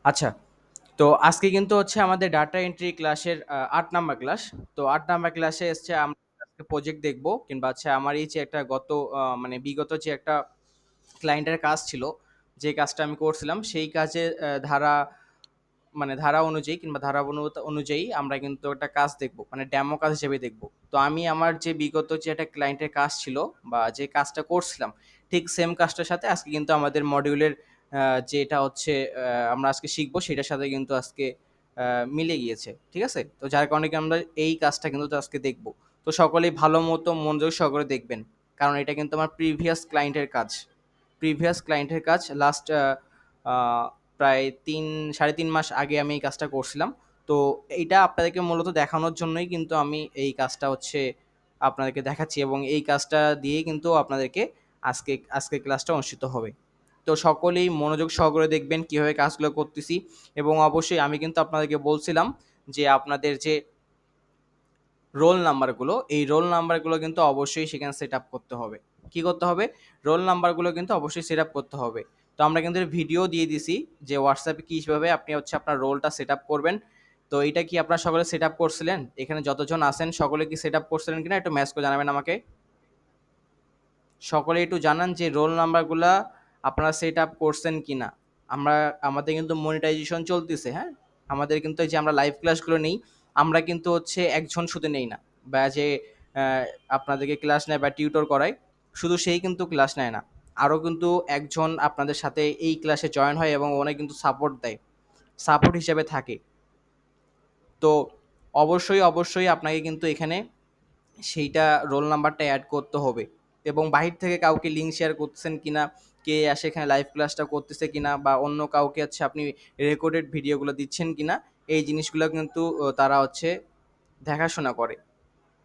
আচ্ছা, তো আজকে কিন্তু হচ্ছে আমাদের ডাটা এন্ট্রি ক্লাসের ৮ নাম্বার ক্লাস। তো ৮ নাম্বার ক্লাসে এসছে আমরা আজকে প্রজেক্ট দেখব, কিংবা হচ্ছে আমার এই যে একটা মানে বিগত যে একটা ক্লায়েন্টের কাজ ছিল, যে কাজটা আমি করছিলাম সেই কাজের ধারা অনুযায়ী কিংবা ধারাবাহিকতা অনুযায়ী আমরা কিন্তু একটা কাজ দেখব, মানে ডেমো কাজ হিসেবে দেখব। তো আমি আমার যে বিগত যে একটা ক্লায়েন্টের কাজ ছিল বা যে কাজটা করছিলাম, ঠিক সেম কাজটার সাথে আজকে কিন্তু আমাদের মডিউলের যেটা হচ্ছে আমরা আজকে শিখবো সেটার সাথে কিন্তু আজকে মিলে গিয়েছে। ঠিক আছে, তো যার কারণে কি আমরা এই কাজটা কিন্তু তো আজকে দেখব। তো সকলেই ভালো মতো মনোযোগ সহকারে দেখবেন, কারণ এটা কিন্তু আমার প্রিভিয়াস ক্লায়েন্টের কাজ লাস্ট প্রায় 3 সাড়ে 3 মাস আগে আমি এই কাজটা করছিলাম। তো এইটা আপনাদেরকে মূলত দেখানোর জন্যই কিন্তু আমি এই কাজটা হচ্ছে আপনাদেরকে দেখাচ্ছি, এবং এই কাজটা দিয়েই কিন্তু আপনাদেরকে আজকে ক্লাসটা অনুষ্ঠিত হবে। তো সকলেই মনোযোগ সহকারে দেখবেন কিভাবে কাজগুলো করতেছি। এবং অবশ্যই আমি কিন্তু আপনাদেরকে বলছিলাম যে আপনাদের যে রোল নাম্বারগুলো, এই রোল নাম্বারগুলো কিন্তু অবশ্যই সেখানে সেট আপ করতে হবে। কি করতে হবে? রোল নাম্বারগুলো কিন্তু অবশ্যই সেট আপ করতে হবে। তো আমরা কিন্তু ভিডিও দিয়ে দিছি যে হোয়াটসঅ্যাপে কীভাবে আপনি হচ্ছে আপনার রোলটা সেট আপ করবেন। তো এটা কি আপনারা সকলে সেট আপ করছিলেন? এখানে যতজন আছেন সকলে কি সেট আপ করছিলেন কিনা একটু ম্যাচ করে জানাবেন আমাকে। সকলে একটু জানান যে রোল নাম্বারগুলা আপনারা সেট আপ করছেন কিনা। আমাদের কিন্তু মনিটাইজেশন চলতেছে, হ্যাঁ। আমাদের কিন্তু এই যে আমরা লাইভ ক্লাসগুলো নেই, আমরা কিন্তু হচ্ছে একজন শুধু নেই না, বা যে আহ, আপনাদেরকে ক্লাস নেয় বা টিউটর করায়, শুধু সেই কিন্তু ক্লাস নেয় না। আরও কিন্তু একজন আপনাদের সাথে এই ক্লাসে জয়েন হয় এবং ওনাকে কিন্তু সাপোর্ট দেয়, সাপোর্ট হিসেবে থাকে। তো অবশ্যই আপনাকে কিন্তু এখানে সেইটা রোল নাম্বারটা অ্যাড করতে হবে। এবং বাহির থেকে কাউকে লিঙ্ক শেয়ার করতেছেন কিনা, কে আসে এখানে লাইভ ক্লাসটা করতেছে কিনা, বা অন্য কাউকে হচ্ছে আপনি রেকর্ডেড ভিডিওগুলো দিচ্ছেন কিনা, এই জিনিসগুলো কিন্তু তারা হচ্ছে দেখাশোনা করে।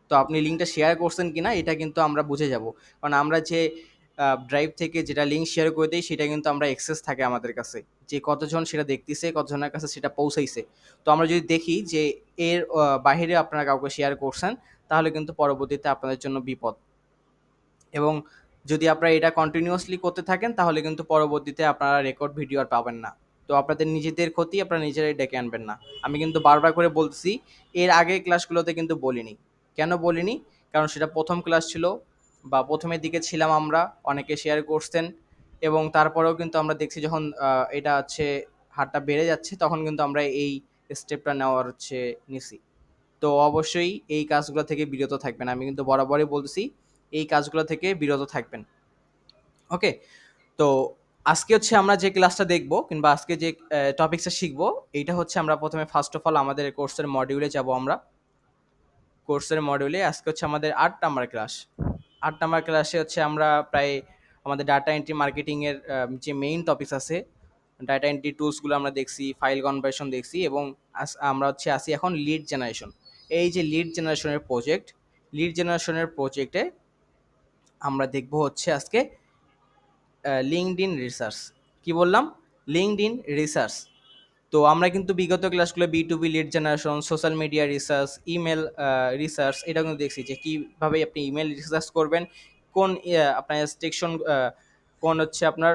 তো আপনি লিঙ্কটা শেয়ার করছেন কিনা এটা কিন্তু আমরা বুঝে যাব, কারণ আমরা যে ড্রাইভ থেকে যেটা লিঙ্ক শেয়ার করে দিই সেটা কিন্তু আমরা অ্যাক্সেস থাকে আমাদের কাছে, যে কতজন সেটা দেখতেছে, কতজনের কাছে সেটা পৌঁছাইছে। তো আমরা যদি দেখি যে এর বাইরে আপনারা কাউকে শেয়ার করছেন, তাহলে কিন্তু পরবর্তীতে আপনাদের জন্য বিপদ। এবং যদি আপনারা এটা কন্টিনিউয়াসলি করতে থাকেন তাহলে কিন্তু পরবর্তীতে আপনারা রেকর্ড ভিডিও আর পাবেন না। তো আপনাদের নিজেদের ক্ষতি আপনারা নিজেরাই ডেকে আনবেন না। আমি কিন্তু বারবার করে বলতেছি, এর আগের ক্লাসগুলোতে কিন্তু বলিনি। কেন বলিনি? কারণ সেটা প্রথম ক্লাস ছিল, বা প্রথমের দিকে ছিলাম আমরা, অনেকে শেয়ার করছেন। এবং তারপরেও কিন্তু আমরা দেখছি যখন এটা হচ্ছে হারটা বেড়ে যাচ্ছে, তখন কিন্তু আমরা এই স্টেপটা নেওয়ার হচ্ছে নিছি। তো অবশ্যই এই কাজগুলো থেকে বিরত থাকবেন, আমি কিন্তু বরাবরই বলতেছি এই কাজগুলো থেকে বিরত থাকবেন। ওকে, তো আজকে হচ্ছে আমরা যে ক্লাসটা দেখব কিংবা আজকে যে টপিকসটা শিখবো, এইটা হচ্ছে আমরা প্রথমে ফার্স্ট অফ অল আমাদের কোর্সের মডিউলে যাব। আমরা কোর্সের মডিউলে আজকে হচ্ছে আমাদের ৮ নাম্বার ক্লাস। ৮ নাম্বার ক্লাসে হচ্ছে আমরা প্রায় আমাদের ডাটা এন্ট্রি মার্কেটিংয়ের যে মেইন টপিকস আছে, ডাটা এন্ট্রি টুলসগুলো আমরা দেখছি, ফাইল কনভার্সন দেখছি, এবং আমরা হচ্ছে আসি এখন লিড জেনারেশন। এই যে লিড জেনারেশনের প্রজেক্টে আমরা দেখব হচ্ছে আজকে লিঙ্কডইন রিসার্চ। কি বললাম? LinkedIn research. তো আমরা কিন্তু বিগত ক্লাসগুলো বি2বি lead generation, social media research, email research, এটা কিন্তু দেখছি যে কীভাবে আপনি ইমেল রিসার্চ করবেন, কোন আপনার সেকশন, কোন হচ্ছে আপনার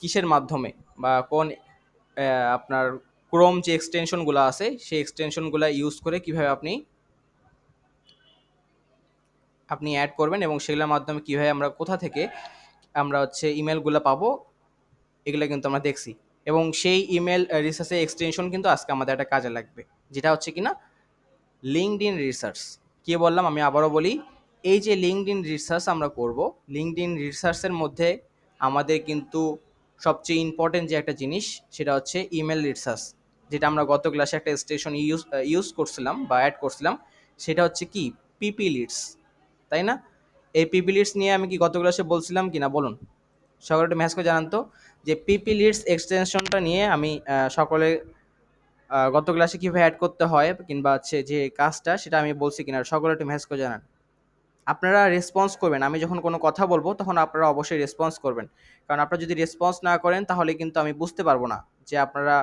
কিসের মাধ্যমে, বা কোন আপনার ক্রোম যে এক্সটেনশনগুলো আছে সেই এক্সটেনশনগুলো ইউজ করে কিভাবে আপনি আপনি অ্যাড করবেন, এবং সেগুলোর মাধ্যমে কীভাবে আমরা কোথা থেকে আমরা হচ্ছে ইমেলগুলো পাবো, এগুলো কিন্তু আমরা দেখছি। এবং সেই ইমেল রিসার্চের এক্সটেনশন কিন্তু আজকে আমাদের একটা কাজে লাগবে, যেটা হচ্ছে কিনা লিঙ্কডইন রিসার্চ। কি বললাম? আমি আবারও বলি, এই যে লিঙ্কডইন রিসার্চ আমরা করব, লিঙ্কডইন রিসার্চের মধ্যে আমাদের কিন্তু সবচেয়ে ইম্পর্টেন্ট যে একটা জিনিস, সেটা হচ্ছে ইমেল রিসার্চ। যেটা আমরা গত ক্লাসে একটা স্টেশন ইউজ করছিলাম বা অ্যাড করছিলাম, সেটা হচ্ছে কি পিপি লিডস, তাই না? এই পিপি লিডস নিয়ে আমি কি গত ক্লাসে বলছিলাম কি না বলুন? সকলে একটু ম্যাচ করে জানান তো, যে পিপি লিডস এক্সটেনশনটা নিয়ে আমি সকলে গত ক্লাসে কীভাবে অ্যাড করতে হয় কিংবা হচ্ছে যে কাজটা, সেটা আমি বলছি কিনা সকলে একটু ম্যাচ করে জানান। আপনারা রেসপন্স করবেন, আমি যখন কোনো কথা বলবো তখন আপনারা অবশ্যই রেসপন্স করবেন। কারণ আপনারা যদি রেসপন্স না করেন তাহলে কিন্তু আমি বুঝতে পারবো না যে আপনারা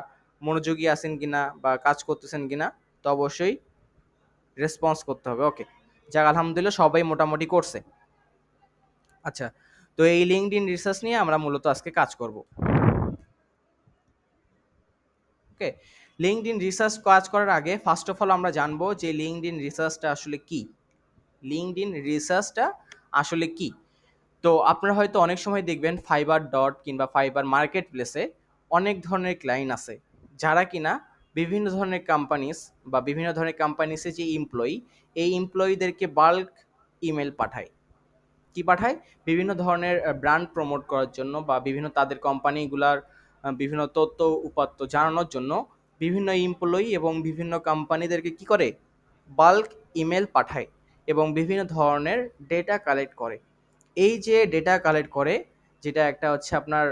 মনোযোগী আছেন কিনা বা কাজ করতেছেন কিনা। তো অবশ্যই রেসপন্স করতে হবে। ওকে, যাক আলহামদুলিল্লাহ সবাই মোটামুটি করছে। আচ্ছা, তো এই লিঙ্কডইন রিসার্চ নিয়ে আমরা মূলত আজকে কাজ করব। ওকে, লিঙ্কডইন রিসার্চ কাজ করার আগে ফার্স্ট অফ অল আমরা জানবো যে লিঙ্কডইন রিসার্চটা আসলে কি। লিঙ্কডইন রিসার্চটা আসলে কি? তো আপনারা হয়তো অনেক সময় দেখবেন ফাইবার ডট কিংবা ফাইবার মার্কেট প্লেসে অনেক ধরনের ক্লায়েন্ট আছে যারা কিনা বিভিন্ন ধরনের কোম্পানিস বা বিভিন্ন ধরনের কোম্পানিসে যে এমপ্লয়ি, এই এমপ্লয়ীদেরকে বাল্ক ইমেল পাঠায়। কি পাঠায়? বিভিন্ন ধরনের ব্র্যান্ড প্রমোট করার জন্য বা বিভিন্ন তাদের কোম্পানিগুলার বিভিন্ন তথ্য উপাত্ত জানানোর জন্য বিভিন্ন এমপ্লয়ি এবং বিভিন্ন কোম্পানিদেরকে কি করে? বাল্ক ইমেল পাঠায় এবং বিভিন্ন ধরনের ডেটা কালেক্ট করে। এই যে ডেটা কালেক্ট করে, যেটা একটা হচ্ছে আপনার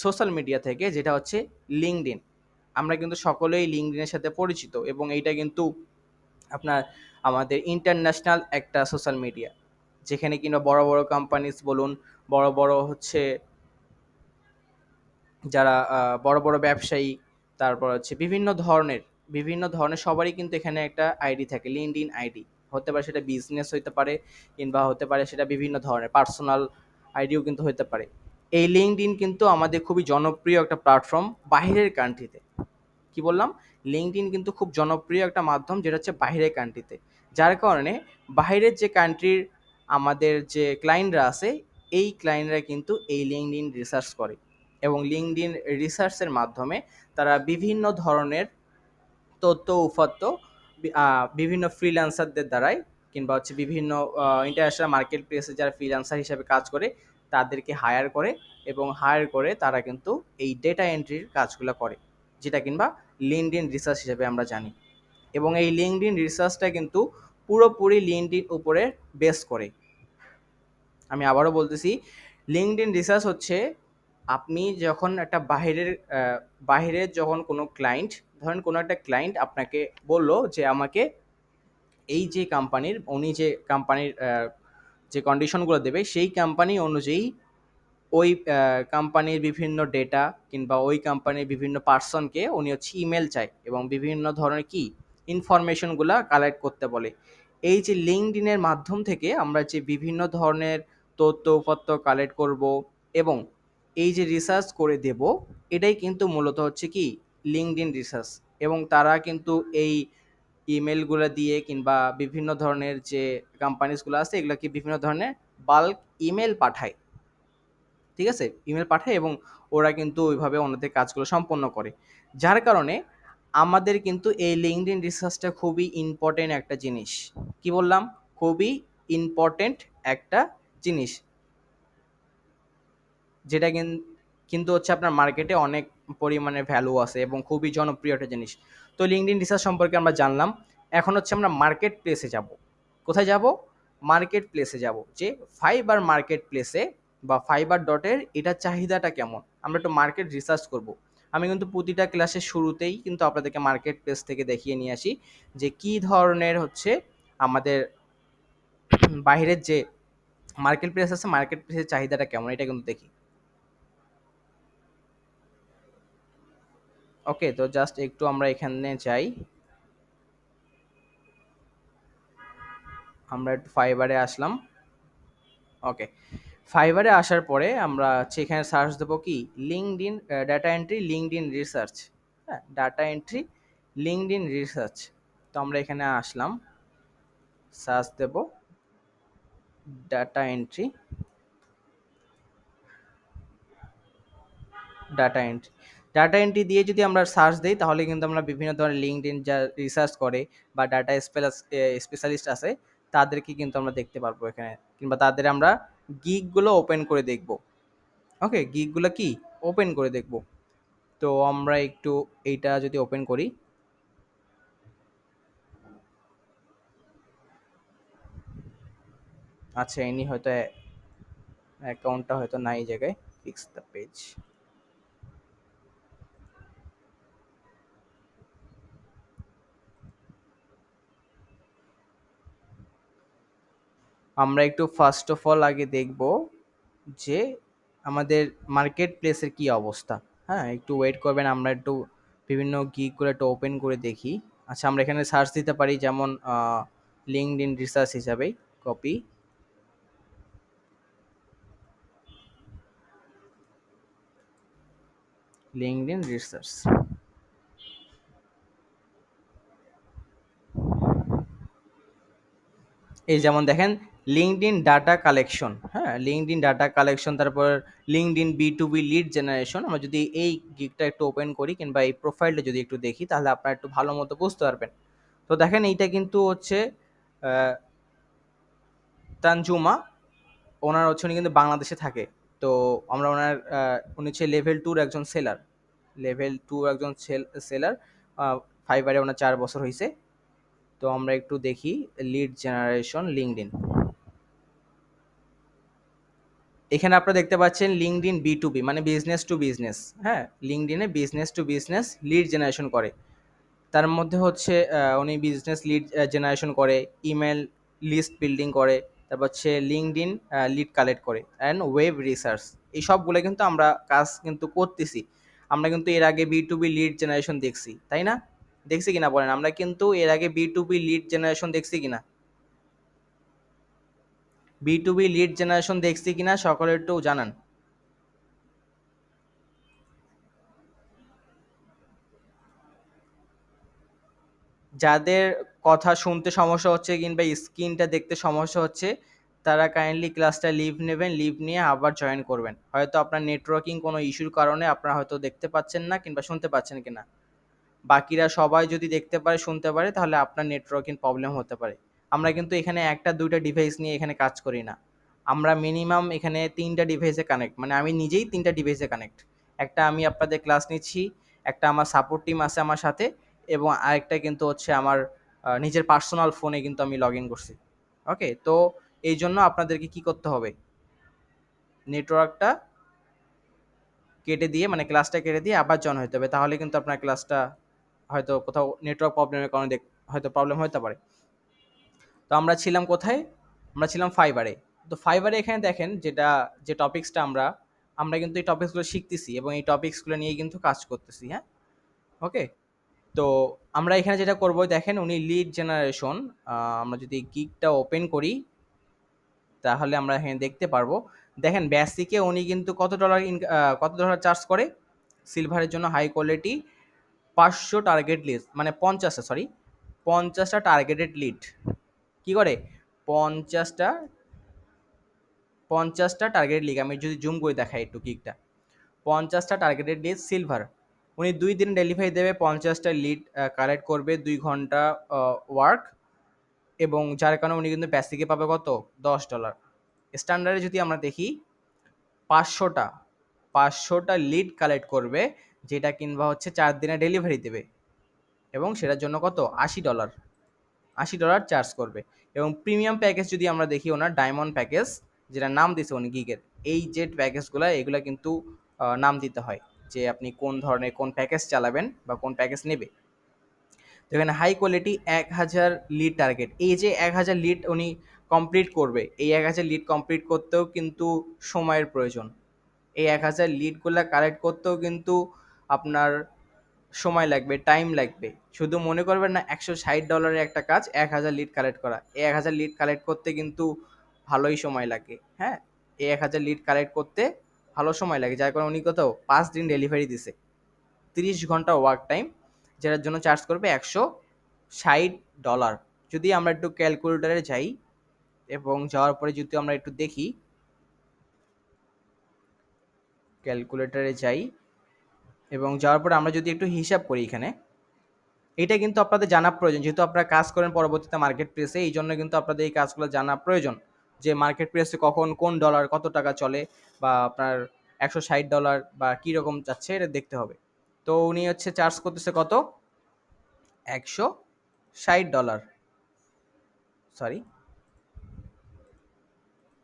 সোশ্যাল মিডিয়া থেকে, যেটা হচ্ছে লিঙ্কডইন। আমরা কিন্তু সকলেই লিঙ্কডইনের সাথে পরিচিত এবং এইটা কিন্তু আপনার আমাদের ইন্টারন্যাশনাল একটা সোশ্যাল মিডিয়া, যেখানে কিনা বড় বড় কোম্পানিজ বলুন, বড় বড় হচ্ছে যারা বড় বড় ব্যবসায়ী, তারপর হচ্ছে বিভিন্ন ধরনের সবারই কিন্তু এখানে একটা আইডি থাকে, লিঙ্কডইন আইডি। হতে পারে সেটা বিজনেস হইতে পারে, কিংবা হতে পারে সেটা বিভিন্ন ধরনের পার্সোনাল আইডিও কিন্তু হতে পারে। এই লিঙ্কডইন কিন্তু আমাদের খুবই জনপ্রিয় একটা প্ল্যাটফর্ম বাইরের কান্ট্রিতে। কি বললাম? লিঙ্কডইন কিন্তু খুব জনপ্রিয় একটা মাধ্যম, যেটা হচ্ছে বাইরের কান্ট্রিতে। যার কারণে বাইরের যে কান্ট্রির আমাদের যে ক্লায়েন্টরা আছে, এই ক্লায়েন্টরা কিন্তু এই লিঙ্কডইন রিসার্চ করে এবং লিঙ্কডইন রিসার্চের মাধ্যমে তারা বিভিন্ন ধরনের তথ্য উপাত্ত বিভিন্ন ফ্রিল্যান্সারদের দ্বারাই, কিংবা হচ্ছে বিভিন্ন ইন্টারন্যাশনাল মার্কেট প্লেসে যারা ফ্রিল্যান্সার হিসেবে কাজ করে তাদেরকে হায়ার করে, এবং হায়ার করে তারা কিন্তু এই ডেটা এন্ট্রির কাজগুলো করে, যেটা কিংবা লিঙ্কডইন রিসার্চ হিসেবে আমরা জানি। এবং এই লিঙ্কডইন রিসার্চটা কিন্তু পুরোপুরি লিঙ্কডইন উপরে বেস করে। আমি আবারও বলতেছি, লিঙ্কডইন রিসার্চ হচ্ছে আপনি যখন একটা বাহিরের যখন কোনো ক্লায়েন্ট, ধরেন কোনো একটা ক্লায়েন্ট আপনাকে বলল যে আমাকে এই যে কোম্পানির, উনি যে কোম্পানির যে কন্ডিশনগুলো দেবে সেই কোম্পানি অনুযায়ী ওই কোম্পানির বিভিন্ন ডেটা কিংবা ওই কোম্পানির বিভিন্ন পার্সনকে উনি হচ্ছে ইমেল চায় এবং বিভিন্ন ধরনের কি ইনফরমেশনগুলো কালেক্ট করতে বলে। এই যে লিঙ্কডইনের মাধ্যম থেকে আমরা যে বিভিন্ন ধরনের তথ্য উপাত্ত কালেক্ট করব এবং এই যে রিসার্চ করে দেব, এটাই কিন্তু মূলত হচ্ছে কি লিঙ্কডইন রিসার্চ। এবং তারা কিন্তু এই ইমেলগুলো দিয়ে কিংবা বিভিন্ন ধরনের যে কোম্পানিজগুলো আছে এগুলোকে বিভিন্ন ধরনের বাল্ক ইমেল পাঠায়। ঠিক আছে? ইমেল পাঠায় এবং ওরা কিন্তু ওইভাবে ওনাদের কাজগুলো সম্পন্ন করে। যার কারণে আমাদের কিন্তু এই লিঙ্কডইন রিসার্চটা খুবই ইম্পর্টেন্ট একটা জিনিস। কি বললাম? খুবই ইম্পর্টেন্ট একটা জিনিস। যেটা কিন্তু হচ্ছে আপনার মার্কেটে অনেক পরিমাণে ভ্যালু আছে এবং খুবই জনপ্রিয় একটা জিনিস। তো লিঙ্কডইন রিসার্চ সম্পর্কে আমরা জানলাম। এখন হচ্ছে আমরা মার্কেট প্লেসে যাব। কোথায় যাব? মার্কেট প্লেসে যাব। যে ফাইবার মার্কেট প্লেসে বা ফাইবার ডটের এটার চাহিদাটা কেমন? আমরা একটু মার্কেট রিসার্চ করব। আমি কিন্তু প্রতিটা ক্লাসের শুরুতেই কিন্তু আপনাদেরকে মার্কেট প্লেস থেকে দেখিয়ে নিয়ে আসি যে কি ধরনের হচ্ছে আমাদের বাইরের যে মার্কেট প্লেস আছে, মার্কেট প্লেসের চাহিদাটা কেমন, এটা কিন্তু দেখি। ওকে, তো জাস্ট একটু আমরা এখানে যাই। আমরা একটু ফাইবারে আসলাম। ওকে, ফাইবারে আসার পরে আমরা হচ্ছে এখানে সার্চ দেবো কি LinkedIn data entry LinkedIn research. হ্যাঁ, ডাটা এন্ট্রি লিঙ্কডইন রিসার্চ। তো আমরা এখানে আসলাম, সার্চ দেব data entry, data entry. Data entry দিয়ে যদি আমরা সার্চ দিই তাহলে কিন্তু আমরা বিভিন্ন ধরনের লিঙ্কডইন যা রিসার্চ করে বা ডাটা স্পেশালিস্ট আছে তাদেরকে কিন্তু আমরা দেখতে পারবো এখানে, কিংবা তাদের আমরা গিগগুলো ওপেন করে দেখব। ওকে, গিগগুলো কি ওপেন করে দেখব। তো আমরা একটু এইটা যদি ওপেন করি, আচ্ছা ইনি হয়তো অ্যাকাউন্টটা হয়তো নাই এই জায়গায়। Fix the page. আমরা একটু ফার্স্ট অফ অল আগে দেখব যে আমাদের মার্কেট প্লেসের কি অবস্থা। হ্যাঁ, একটু ওয়েট করবেন, আমরা একটু বিভিন্ন গিকগুলো একটু ওপেন করে দেখি। আচ্ছা, আমরা এখানে সার্চ দিতে পারি যেমন লিঙ্কডইন রিসার্চ হিসাবেই। Copy LinkedIn research. এই যেমন দেখেন লিঙ্কডইন ডাটা কালেকশন, হ্যাঁ লিঙ্কডইন ডাটা কালেকশন, তারপর লিঙ্কডইন বি2বি লিড জেনারেশন। আমরা যদি এই গিগটা একটু ওপেন করি কিংবা এই প্রোফাইলটা যদি একটু দেখি তাহলে আপনারা একটু ভালো মতো বুঝতে পারবেন। তো দেখেন এইটা কিন্তু হচ্ছে আহ, তানজুমা, ওনার হচ্ছে উনি কিন্তু বাংলাদেশে থাকে। তো আমরা ওনার উনি হচ্ছে লেভেল 2 একজন সেলার, লেভেল 2 একজন সেলার। ফাইবারে ওনার 4 বছর হয়েছে। তো আমরা একটু দেখি লিড জেনারেশন লিঙ্কডইন। এখানে আপনারা দেখতে পাচ্ছেন লিঙ্কডইন বি2বি মানে বিজনেস টু বিজনেস। হ্যাঁ, লিঙ্কডইনে business to business lead generation করে। তার মধ্যে হচ্ছে উনি বিজনেস লিড জেনারেশন করে, ইমেল লিস্ট বিল্ডিং করে, তারপর হচ্ছে লিঙ্কডইন লিড কালেক্ট করে অ্যান্ড ওয়েব রিসার্চ। এই সবগুলো কিন্তু আমরা কাজ কিন্তু করতেছি। আমরা কিন্তু এর আগে বি2বি লিড জেনারেশন দেখছি, তাই না? দেখছি কিনা বলেন, আমরা কিন্তু এর আগে বি2বি লিড জেনারেশন দেখছি কিনা? বি2বি লিড জেনারেশন দেখছি কিনা সকলে একটু জানান। যাদের কথা শুনতে সমস্যা হচ্ছে কিংবা স্ক্রিনটা দেখতে সমস্যা হচ্ছে, তারা কাইন্ডলি ক্লাসটা লিভ নেবেন, লিভ নিয়ে আবার জয়েন করবেন। হয়তো আপনার নেটওয়ার্কিং কোনো ইস্যুর কারণে আপনারা হয়তো দেখতে পাচ্ছেন না কিংবা শুনতে পাচ্ছেন কিনা। বাকিরা সবাই যদি দেখতে পারে শুনতে পারে তাহলে আপনার নেটওয়ার্কিং প্রবলেম হতে পারে। আমরা কিন্তু এখানে একটা দুইটা ডিভাইস নিয়ে এখানে কাজ করি না। আমরা মিনিমাম এখানে 3টা ডিভাইসে কানেক্ট, মানে আমি নিজেই 3টা ডিভাইসে কানেক্ট। একটা আমি আপনাদের ক্লাস নিচ্ছি, একটা আমার সাপোর্ট টিম আছে আমার সাথে, এবং আরেকটা কিন্তু হচ্ছে আমার নিজের পার্সোনাল ফোনে কিন্তু আমি লগ ইন করছি। ওকে, তো এই জন্য আপনাদেরকে কি করতে হবে, নেটওয়ার্কটা কেটে দিয়ে মানে ক্লাসটা কেটে দিয়ে আবার জয়েন হতে হবে, তাহলে কিন্তু আপনার ক্লাসটা হয়তো কোথাও নেটওয়ার্ক প্রবলেমের কারণে হয়তো প্রবলেম হতে পারে। তো আমরা ছিলাম কোথায়? আমরা ছিলাম ফাইবারে। তো ফাইবারে এখানে দেখেন যেটা, যে টপিক্সটা আমরা আমরা কিন্তু এই টপিক্সগুলো শিখতেছি এবং এই টপিক্সগুলো নিয়ে কিন্তু কাজ করতেছি। হ্যাঁ, ওকে। তো আমরা এখানে যেটা করব, দেখেন উনি লিড জেনারেশন, আমরা যদি গিগটা ওপেন করি তাহলে আমরা এখানে দেখতে পারবো। দেখেন বেসিকে উনি কিন্তু কত ডলার চার্জ করে সিলভারের জন্য হাই কোয়ালিটি 500 টার্গেট লিস্ট, মানে 50টা, সরি 50টা টার্গেটেড লিড। কি করে? 50টা 50টা টার্গেট লিগ, আমি যদি জুম করে দেখাই একটু গিগটা, 50টা টার্গেটেড লিড সিলভার। উনি 2 দিন ডেলিভারি দেবে, 50টা লিড কালেক্ট করবে, 2 ঘন্টা ওয়ার্ক, এবং যার কারণে উনি কিন্তু বেসিকে পাবে কত, $10। স্ট্যান্ডার্ডে যদি আমরা দেখি 500টা 500টা লিড কালেক্ট করবে, যেটা কিংবা হচ্ছে 4 দিনে ডেলিভারি দেবে, এবং সেটার জন্য কত, $80, $80 চার্জ করবে। এবং প্রিমিয়াম প্যাকেজ যদি আমরা দেখি, ওনার ডায়মন্ড প্যাকেজ, যেটা নাম দিছে উনি গিগের, এই যে প্যাকেজগুলো এগুলো কিন্তু নাম দিতে হয় যে আপনি কোন ধরনের কোন প্যাকেজ চালাবেন বা কোন প্যাকেজ নেবে। তো এখানে হাই কোয়ালিটি 1000 লিড টার্গেট, এই যে 1000 লিড উনি কমপ্লিট করবে, এই 1000 লিড কমপ্লিট করতেও কিন্তু সময়ের প্রয়োজন। এই 1000 লিডগুলো কালেক্ট করতেও কিন্তু আপনার সময় লাগবে, টাইম লাগবে। শুধু মনে করবেন না $160 একটা কাজ 1000 লিড কালেক্ট করা, এই 1000 লিড কালেক্ট করতে কিন্তু ভালোই সময় লাগে। হ্যাঁ, এই 1000 লিড কালেক্ট করতে ভালো সময় লাগে, যার কারণে উনি কত 5 দিন ডেলিভারি দিছে, 30 ঘন্টা ওয়ার্ক টাইম, যেটার জন্য চার্জ করবে $160। যদি আমরা একটু ক্যালকুলেটারে যাই এবং যাওয়ার পরে যদি আমরা একটু দেখি, ক্যালকুলেটারে যাই এবং যাওয়ার পরে আমরা যদি একটু হিসাব করি এখানে, এটা কিন্তু আপনাদের জানা প্রয়োজন, যেহেতু আপনারা কাজ করেন পরবর্তীতে মার্কেট প্লেসে, এই জন্য কিন্তু আপনাদের এই কাজগুলো জানা প্রয়োজন যে মার্কেট প্লেসে কখন কোন ডলার কত টাকা চলে, বা আপনার $160 বা কীরকম যাচ্ছে এটা দেখতে হবে। তো উনি হচ্ছে চার্জ করতেছে কত, $160, সরি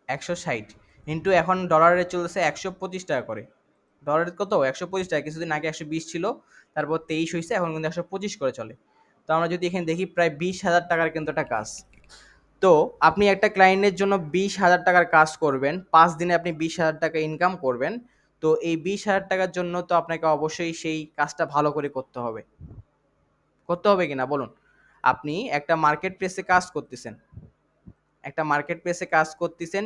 160 ইন্টু, এখন ডলারে চলতেছে 125 টাকা করে। ডলারের কত, 125 টাকা, কিছুদিন আগে 120 ছিল, তারপর 23 হয়েছে, এখন কিন্তু 125 করে চলে। তো আমরা যদি এখানে দেখি প্রায় 20,000 টাকার কিন্তু একটা কাজ। তো আপনি একটা ক্লায়েন্টের জন্য 20,000 টাকার কাজ করবেন, 5 দিনে আপনি 20,000 টাকা ইনকাম করবেন। তো এই 20,000 টাকার জন্য তো আপনাকে অবশ্যই সেই কাজটা ভালো করে করতে হবে, করতে হবে কিনা বলুন। আপনি একটা মার্কেট প্লেসে কাজ করতেছেন, একটা মার্কেট প্লেসে কাজ করতেছেন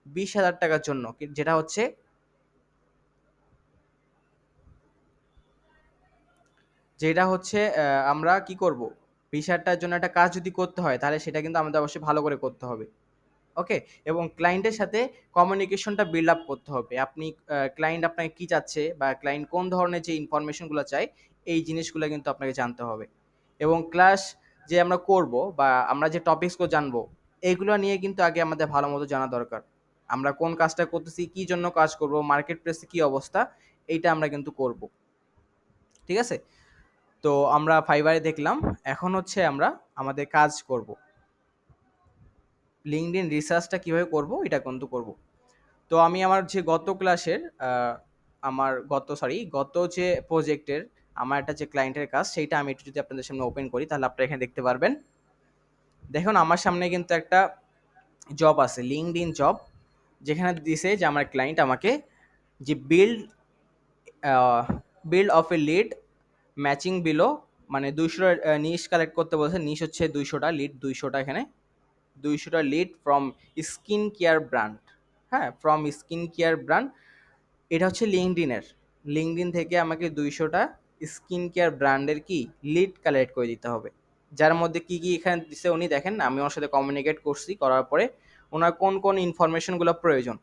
20,000 টাকার জন্য, যেটা হচ্ছে, আমরা কি করব, বিষয়টার জন্য একটা কাজ যদি করতে হয় তাহলে সেটা কিন্তু আমাদের অবশ্যই ভালো করে করতে হবে। ওকে? এবং ক্লায়েন্টের সাথে কমিউনিকেশনটা বিল্ড আপ করতে হবে। আপনি ক্লায়েন্ট আপনাকে কি চাচ্ছে বা ক্লায়েন্ট কোন ধরনের যে ইনফরমেশনগুলো চায়, এই জিনিসগুলো কিন্তু আপনাকে জানতে হবে। এবং ক্লাস যে আমরা করব বা আমরা যে টপিকসগুলো জানবো, এগুলো নিয়ে কিন্তু আগে আমাদের ভালো মতো জানা দরকার। আমরা কোন কাজটা করতেছি, কি জন্য কাজ করব, মার্কেট প্লেসে কি অবস্থা, এইটা আমরা কিন্তু করব। ঠিক আছে? তো আমরা ফাইবারে দেখলাম। এখন হচ্ছে আমরা আমাদের কাজ করব। লিঙ্কডইন রিসার্চটা কিভাবে করব, এটা কিন্তু করব। তো আমি আমার যে গত ক্লাসের আমার গত যে প্রজেক্টের আমার একটা যে ক্লায়েন্টের কাজ সেইটা আমি একটু যদি আপনাদের সামনে ওপেন করি তাহলে আপনারা এখানে দেখতে পারবেন। দেখুন আমার সামনে কিন্তু একটা জব আছে, লিঙ্কডইন জব, যেখানে দিছে যে আমার ক্লায়েন্ট আমাকে যে build of A lead matching below, মানে 200 নিশ কালেক্ট করতে বলছে। নিশ হচ্ছে 200টা, লিড 200টা, এখানে 200টা lead from skin care brand. হ্যাঁ, ফ্রম স্কিন কেয়ার ব্র্যান্ড। এটা হচ্ছে লিঙ্কডইনের। লিঙ্কডইন থেকে আমাকে 200টা স্কিন কেয়ার ব্র্যান্ডের কি লিড কালেক্ট করে দিতে হবে। যার মধ্যে কি কি এখানে দিছে উনি দেখেন, আমি ওর সাথে কমিউনিকেট করছি, করার পরে ওনার কোন কোন ইনফরমেশনগুলো প্রয়োজন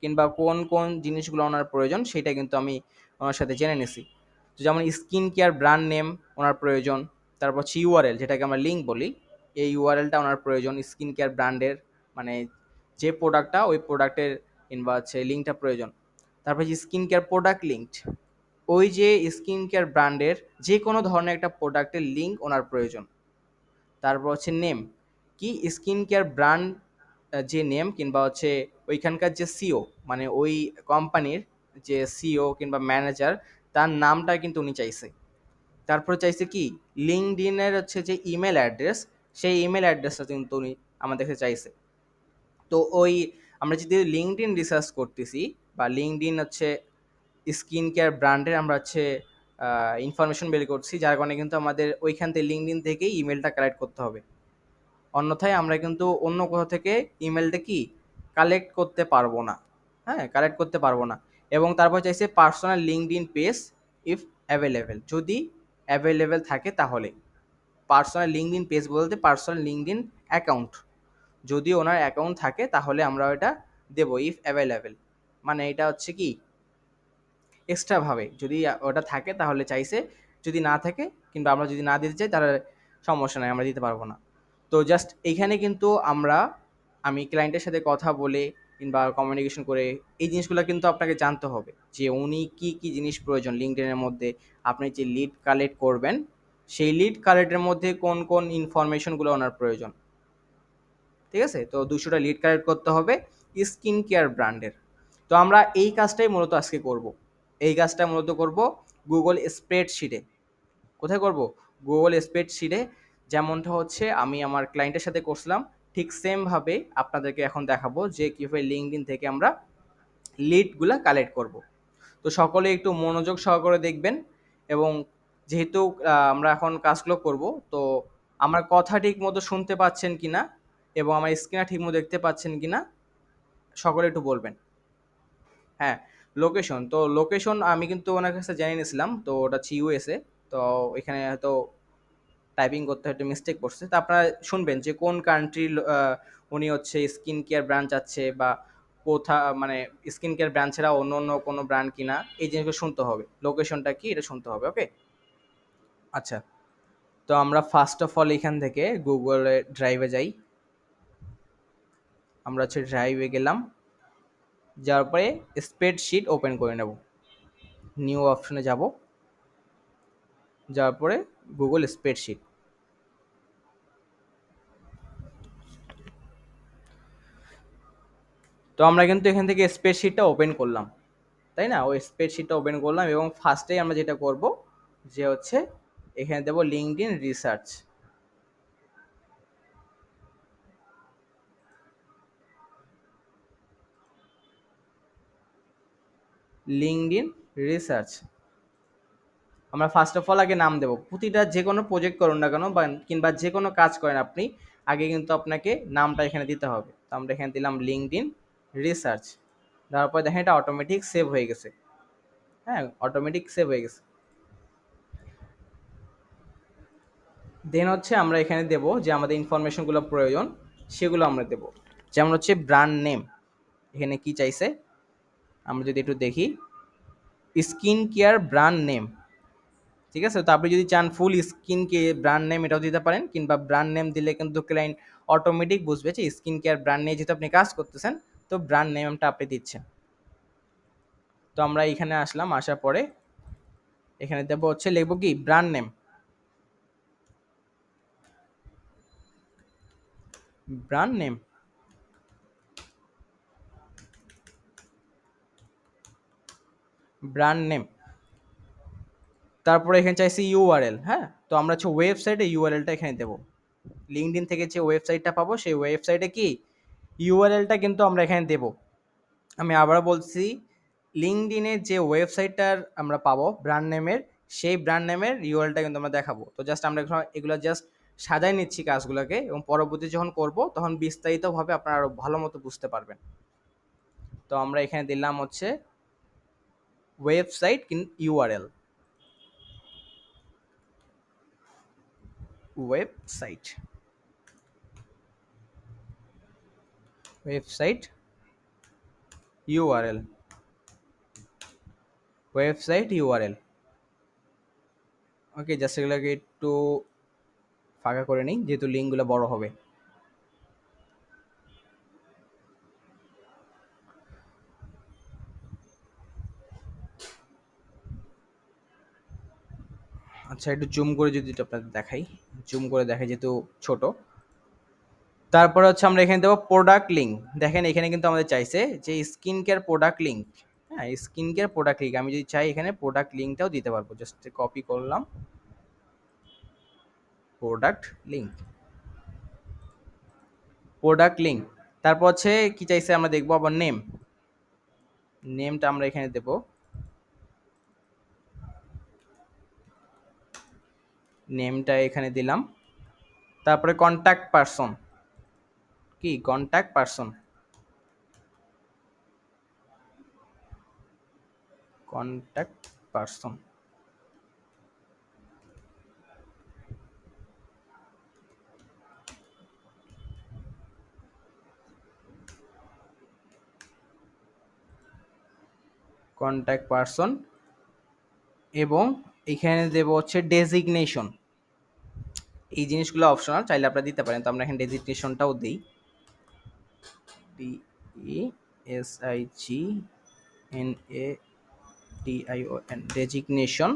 কিংবা কোন কোন জিনিসগুলো ওনার প্রয়োজন সেটা কিন্তু আমি ওনার সাথে জেনে নিছি। যেমন স্কিন কেয়ার ব্র্যান্ড নেম ওনার প্রয়োজন, তারপর হচ্ছে ইউআরএল যেটাকে আমরা লিঙ্ক বলি, এই ইউআরএলটা ওনার প্রয়োজন স্কিন কেয়ার ব্র্যান্ডের, মানে যে প্রোডাক্টটা ওই প্রোডাক্টের কিংবা হচ্ছে লিঙ্কটা প্রয়োজন। তারপর যে স্কিন কেয়ার প্রোডাক্ট লিঙ্কড, ওই যে স্কিন কেয়ার ব্র্যান্ডের যে কোনো ধরনের একটা প্রোডাক্টের লিঙ্ক ওনার প্রয়োজন। তারপর হচ্ছে নেম, কি স্কিন কেয়ার ব্র্যান্ড যে নেম কিংবা হচ্ছে ওইখানকার যে সিও, মানে ওই কোম্পানির যে সিও কিংবা ম্যানেজার, তার নামটা কিন্তু উনি চাইছে। তারপরে চাইছে কি লিঙ্কডইনের হচ্ছে যে ইমেল অ্যাড্রেস, সেই ইমেল অ্যাড্রেসটা কিন্তু উনি আমাদের কাছে চাইছে। তো ওই আমরা যদি লিঙ্কডইন রিসার্চ করতেছি বা লিঙ্কডইন হচ্ছে স্কিন কেয়ার ব্র্যান্ডের আমরা হচ্ছে ইনফরমেশন বের করছি, যার কারণে কিন্তু আমাদের ওইখান থেকে লিঙ্কডইন থেকেই ইমেলটা কালেক্ট করতে হবে। অন্যথায় আমরা কিন্তু অন্য কোথাও থেকে ইমেলটা কি কালেক্ট করতে পারবো না। হ্যাঁ, কালেক্ট করতে পারবো না। এবং তারপর চাইছে personal LinkedIn page if available, যদি অ্যাভেলেবেল থাকে তাহলে। পার্সোনাল লিঙ্কডইন পেজ বলতে পার্সোনাল লিঙ্কডইন অ্যাকাউন্ট, যদি ওনার অ্যাকাউন্ট থাকে তাহলে আমরা ওটা দেবো ইফ অ্যাভেলেবেল। মানে এটা হচ্ছে কি এক্সট্রাভাবে, যদি ওটা থাকে তাহলে চাইছে, যদি না থাকে কিংবা আমরা যদি না দিতে চাই তাহলে সমস্যা নাই, আমরা দিতে পারবো না। তো জাস্ট এইখানে কিন্তু আমি ক্লায়েন্টের সাথে কথা বলে কিংবা কমিউনিকেশন করে এই জিনিসগুলো কিন্তু আপনাকে জানতে হবে যে উনি কি কি জিনিস প্রয়োজন লিঙ্কডইনের মধ্যে। আপনি যে লিড কালেক্ট করবেন সেই লিড কালেক্টের মধ্যে কোন কোন ইনফরমেশনগুলো ওনার প্রয়োজন। ঠিক আছে? তো 200টা লিড কালেক্ট করতে হবে স্কিন কেয়ার ব্র্যান্ডের। তো আমরা এই কাজটাই মূলত আজকে করব। এই কাজটা মূলত করব গুগল স্প্রেডশিটে। কোথায় করব? গুগল স্প্রেডশিটে। যেমনটা হচ্ছে আমি আমার ক্লায়েন্টের সাথে করছিলাম, ঠিক সেমভাবে আপনাদেরকে এখন দেখাবো যে কীভাবে লিঙ্কডইন থেকে আমরা লিডগুলা কালেক্ট করব। তো সকলে একটু মনোযোগ সহকারে দেখবেন। এবং যেহেতু আমরা এখন কাজগুলো করব, তো আমার কথা ঠিক মতো শুনতে পাচ্ছেন কিনা এবং আমার স্ক্রিনটা ঠিক মতো দেখতে পাচ্ছেন কিনা সকলে একটু বলবেন। হ্যাঁ, লোকেশন, তো লোকেশন আমি কিন্তু ওনার কাছে জেনে নিয়েছিলাম, তো ওটা হচ্ছে ইউএসএ। তো এখানে হয়তো টাইপিং করতে হয়তো মিস্টেক করছে, তো আপনারা শুনবেন যে কোন কান্ট্রির উনি হচ্ছে স্কিন কেয়ার ব্র্যান্ড চাচ্ছে বা মানে স্কিন কেয়ার ব্র্যান্ড ছাড়া অন্য অন্য কোনো ব্র্যান্ড কিনা, এই জিনিসগুলো শুনতে হবে। লোকেশনটা কি এটা শুনতে হবে। ওকে, আচ্ছা। তো আমরা ফার্স্ট অফ অল এখান থেকে গুগলে ড্রাইভে যাই। আমরা হচ্ছে ড্রাইভে গেলাম, যাওয়ার পরে স্প্রেডশিট ওপেন করে নেব। নিউ অপশনে যাব, যাওয়ার পরে গুগল স্প্রেডশিট। তো আমরা কিন্তু এখান থেকে স্প্রেডশিটটা ওপেন করলাম, তাই না? ওই স্প্রেডশিটটা ওপেন করলাম এবং ফার্স্টেই আমরা যেটা করব যে হচ্ছে এখানে দেবো লিঙ্কডইন রিসার্চ। লিঙ্কডইন রিসার্চ আমরা ফার্স্ট অফ অল আগে নাম দেবো। প্রতিটা যে কোনো প্রজেক্ট করুন না কেন বা কিংবা যে কোনো কাজ করেন আপনি, আগে কিন্তু আপনাকে নামটা এখানে দিতে হবে। তো আমরা এখানে দিলাম লিঙ্কডইন রিসার্চ। তারপর দেখেন এটা অটোমেটিক সেভ হয়ে গেছে। হ্যাঁ, অটোমেটিক সেভ হয়ে গেছে। দেন হচ্ছে আমরা এখানে দেব যে আমাদের ইনফরমেশনগুলো প্রয়োজন সেগুলো আমরা দেব। যেমন হচ্ছে ব্র্যান্ড নেম, এখানে কি চাইছে আমরা যদি একটু দেখি, স্কিন কেয়ার ব্র্যান্ড নেম। ঠিক আছে, তো আপনি যদি চান ফুল স্কিন কে ব্র্যান্ড নেম এটাও দিতে পারেন, কিংবা ব্র্যান্ড নেম দিলে কিন্তু ক্লায়েন্ট অটোমেটিক বুঝবে যে স্কিন কেয়ার ব্র্যান্ড নিয়ে যেহেতু আপনি কাজ করতেছেন, তো ব্র্যান্ড নেমটা আপনি দিচ্ছেন। তো আমরা এখানে আসলাম, আসার পরে এখানে দেবো হচ্ছে লিখবো কি brand name, brand name, brand name. তারপরে এখানে চাইছি ইউআরএল। হ্যাঁ, তো আমরা হচ্ছে ওয়েবসাইটে ইউআরএলটা এখানে দেবো। লিঙ্কডইন থেকে যে ওয়েবসাইটটা পাবো সেই ওয়েবসাইটে কি ইউআরএলটা কিন্তু আমরা এখানে দেব। আমি আবারও বলছি, লিঙ্কডইনের যে ওয়েবসাইটটার আমরা পাবো ব্র্যান্ড নেমের, সেই ব্র্যান্ড নেমের ইউআরএলটা কিন্তু আমরা দেখাবো। তো জাস্ট আমরা এগুলো জাস্ট সাজাই নিচ্ছি কাজগুলোকে, এবং পরবর্তী যখন করব তখন বিস্তারিতভাবে আপনারা আরও ভালো মতো বুঝতে পারবেন। তো আমরা এখানে দিলাম হচ্ছে website URL, website, website URL, website URL. Okay, just এগুলোকে একটু ফাঁকা করে নিই যেহেতু লিঙ্কগুলো বড় হবে। আচ্ছা, একটু জুম করে যদি একটু আপনাদের দেখাই, জুম করে দেখাই যেহেতু ছোট। তারপরে হচ্ছে আমরা এখানে দেবো প্রোডাক্ট লিঙ্ক। দেখেন এখানে কিন্তু আমাদের চাইছে যে স্কিন কেয়ার প্রোডাক্ট লিঙ্ক। হ্যাঁ, স্কিন কেয়ার প্রোডাক্ট লিঙ্ক আমি যদি চাই এখানে প্রোডাক্ট লিঙ্কটাও দিতে পারবো। জাস্ট কপি করলাম, প্রোডাক্ট লিঙ্ক, প্রোডাক্ট লিঙ্ক। তারপর হচ্ছে কি চাইছে আমরা দেখবো আবার নেম, নেমটা আমরা এখানে দেব, নেমটা এখানে দিলাম। তারপরে কন্ট্যাক্ট পারসন, কি contact person, contact person, contact person. এবং এখানে দেব হচ্ছে ডেজিগনেশন। এই জিনিসগুলো অপশনাল, চাইলে আপনারা দিতে পারেন। তো আমরা এখানে ডেজিগনেশনটাও দিই, DESIGNATION, ডেজিগনেশন।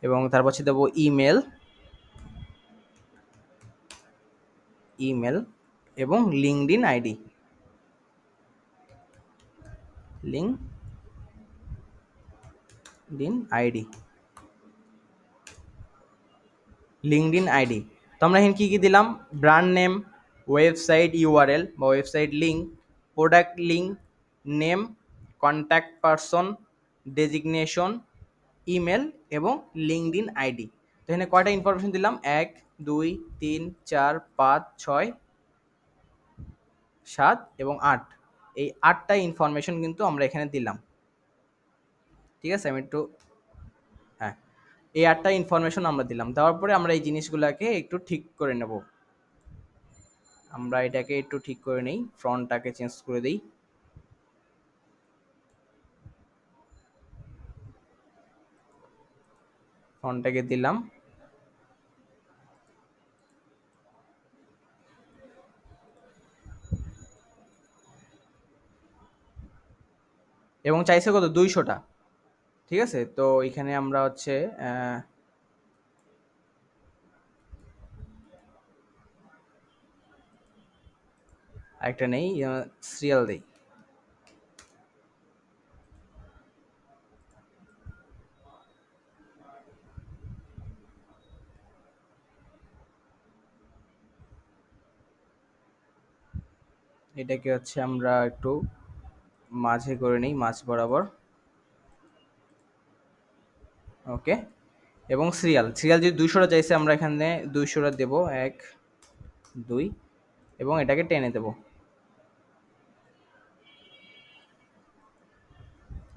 এবং তারপর হচ্ছে দেবো ইমেল, ইমেল এবং LinkedIn ID, LinkedIn ID, LinkedIn ID. তো আমরা এখানে কী কী দিলাম, ব্র্যান্ড নেম, ওয়েবসাইট ইউআরএল বা website link, product link, name, contact person, designation, email এবং লিঙ্কডইন আইডি। তো এখানে কয়টা ইনফরমেশন দিলাম, 1 2 3 4 5 6 7 এবং 8। এই 8টা ইনফরমেশন কিন্তু আমরা এখানে দিলাম। ঠিক আছে, আমি একটু, হ্যাঁ, এই 8টা ইনফরমেশন আমরা দিলাম। দেওয়ার পরে আমরা এই জিনিসগুলোকে একটু ঠিক করে নেব। আমরা এটাকে একটু ঠিক করে নেই, ফ্রন্টটাকে চেঞ্জ করে দিই। ফন্টটাকে দিলাম। এবং চাইছে কত, 200টা। ঠিক আছে, তো এখানে আমরা হচ্ছে আরেকটা নেই, সিরিয়াল দেই। এটাকে হচ্ছে আমরা একটু মাঝে করে নিই, মাঝ বরাবর। ওকে, এবং সিরিয়াল, সিরিয়াল যদি 200টা চাইছে আমরা এখানে 200টা দেবো, 1 2 এবং এটাকে টেনে দেবো।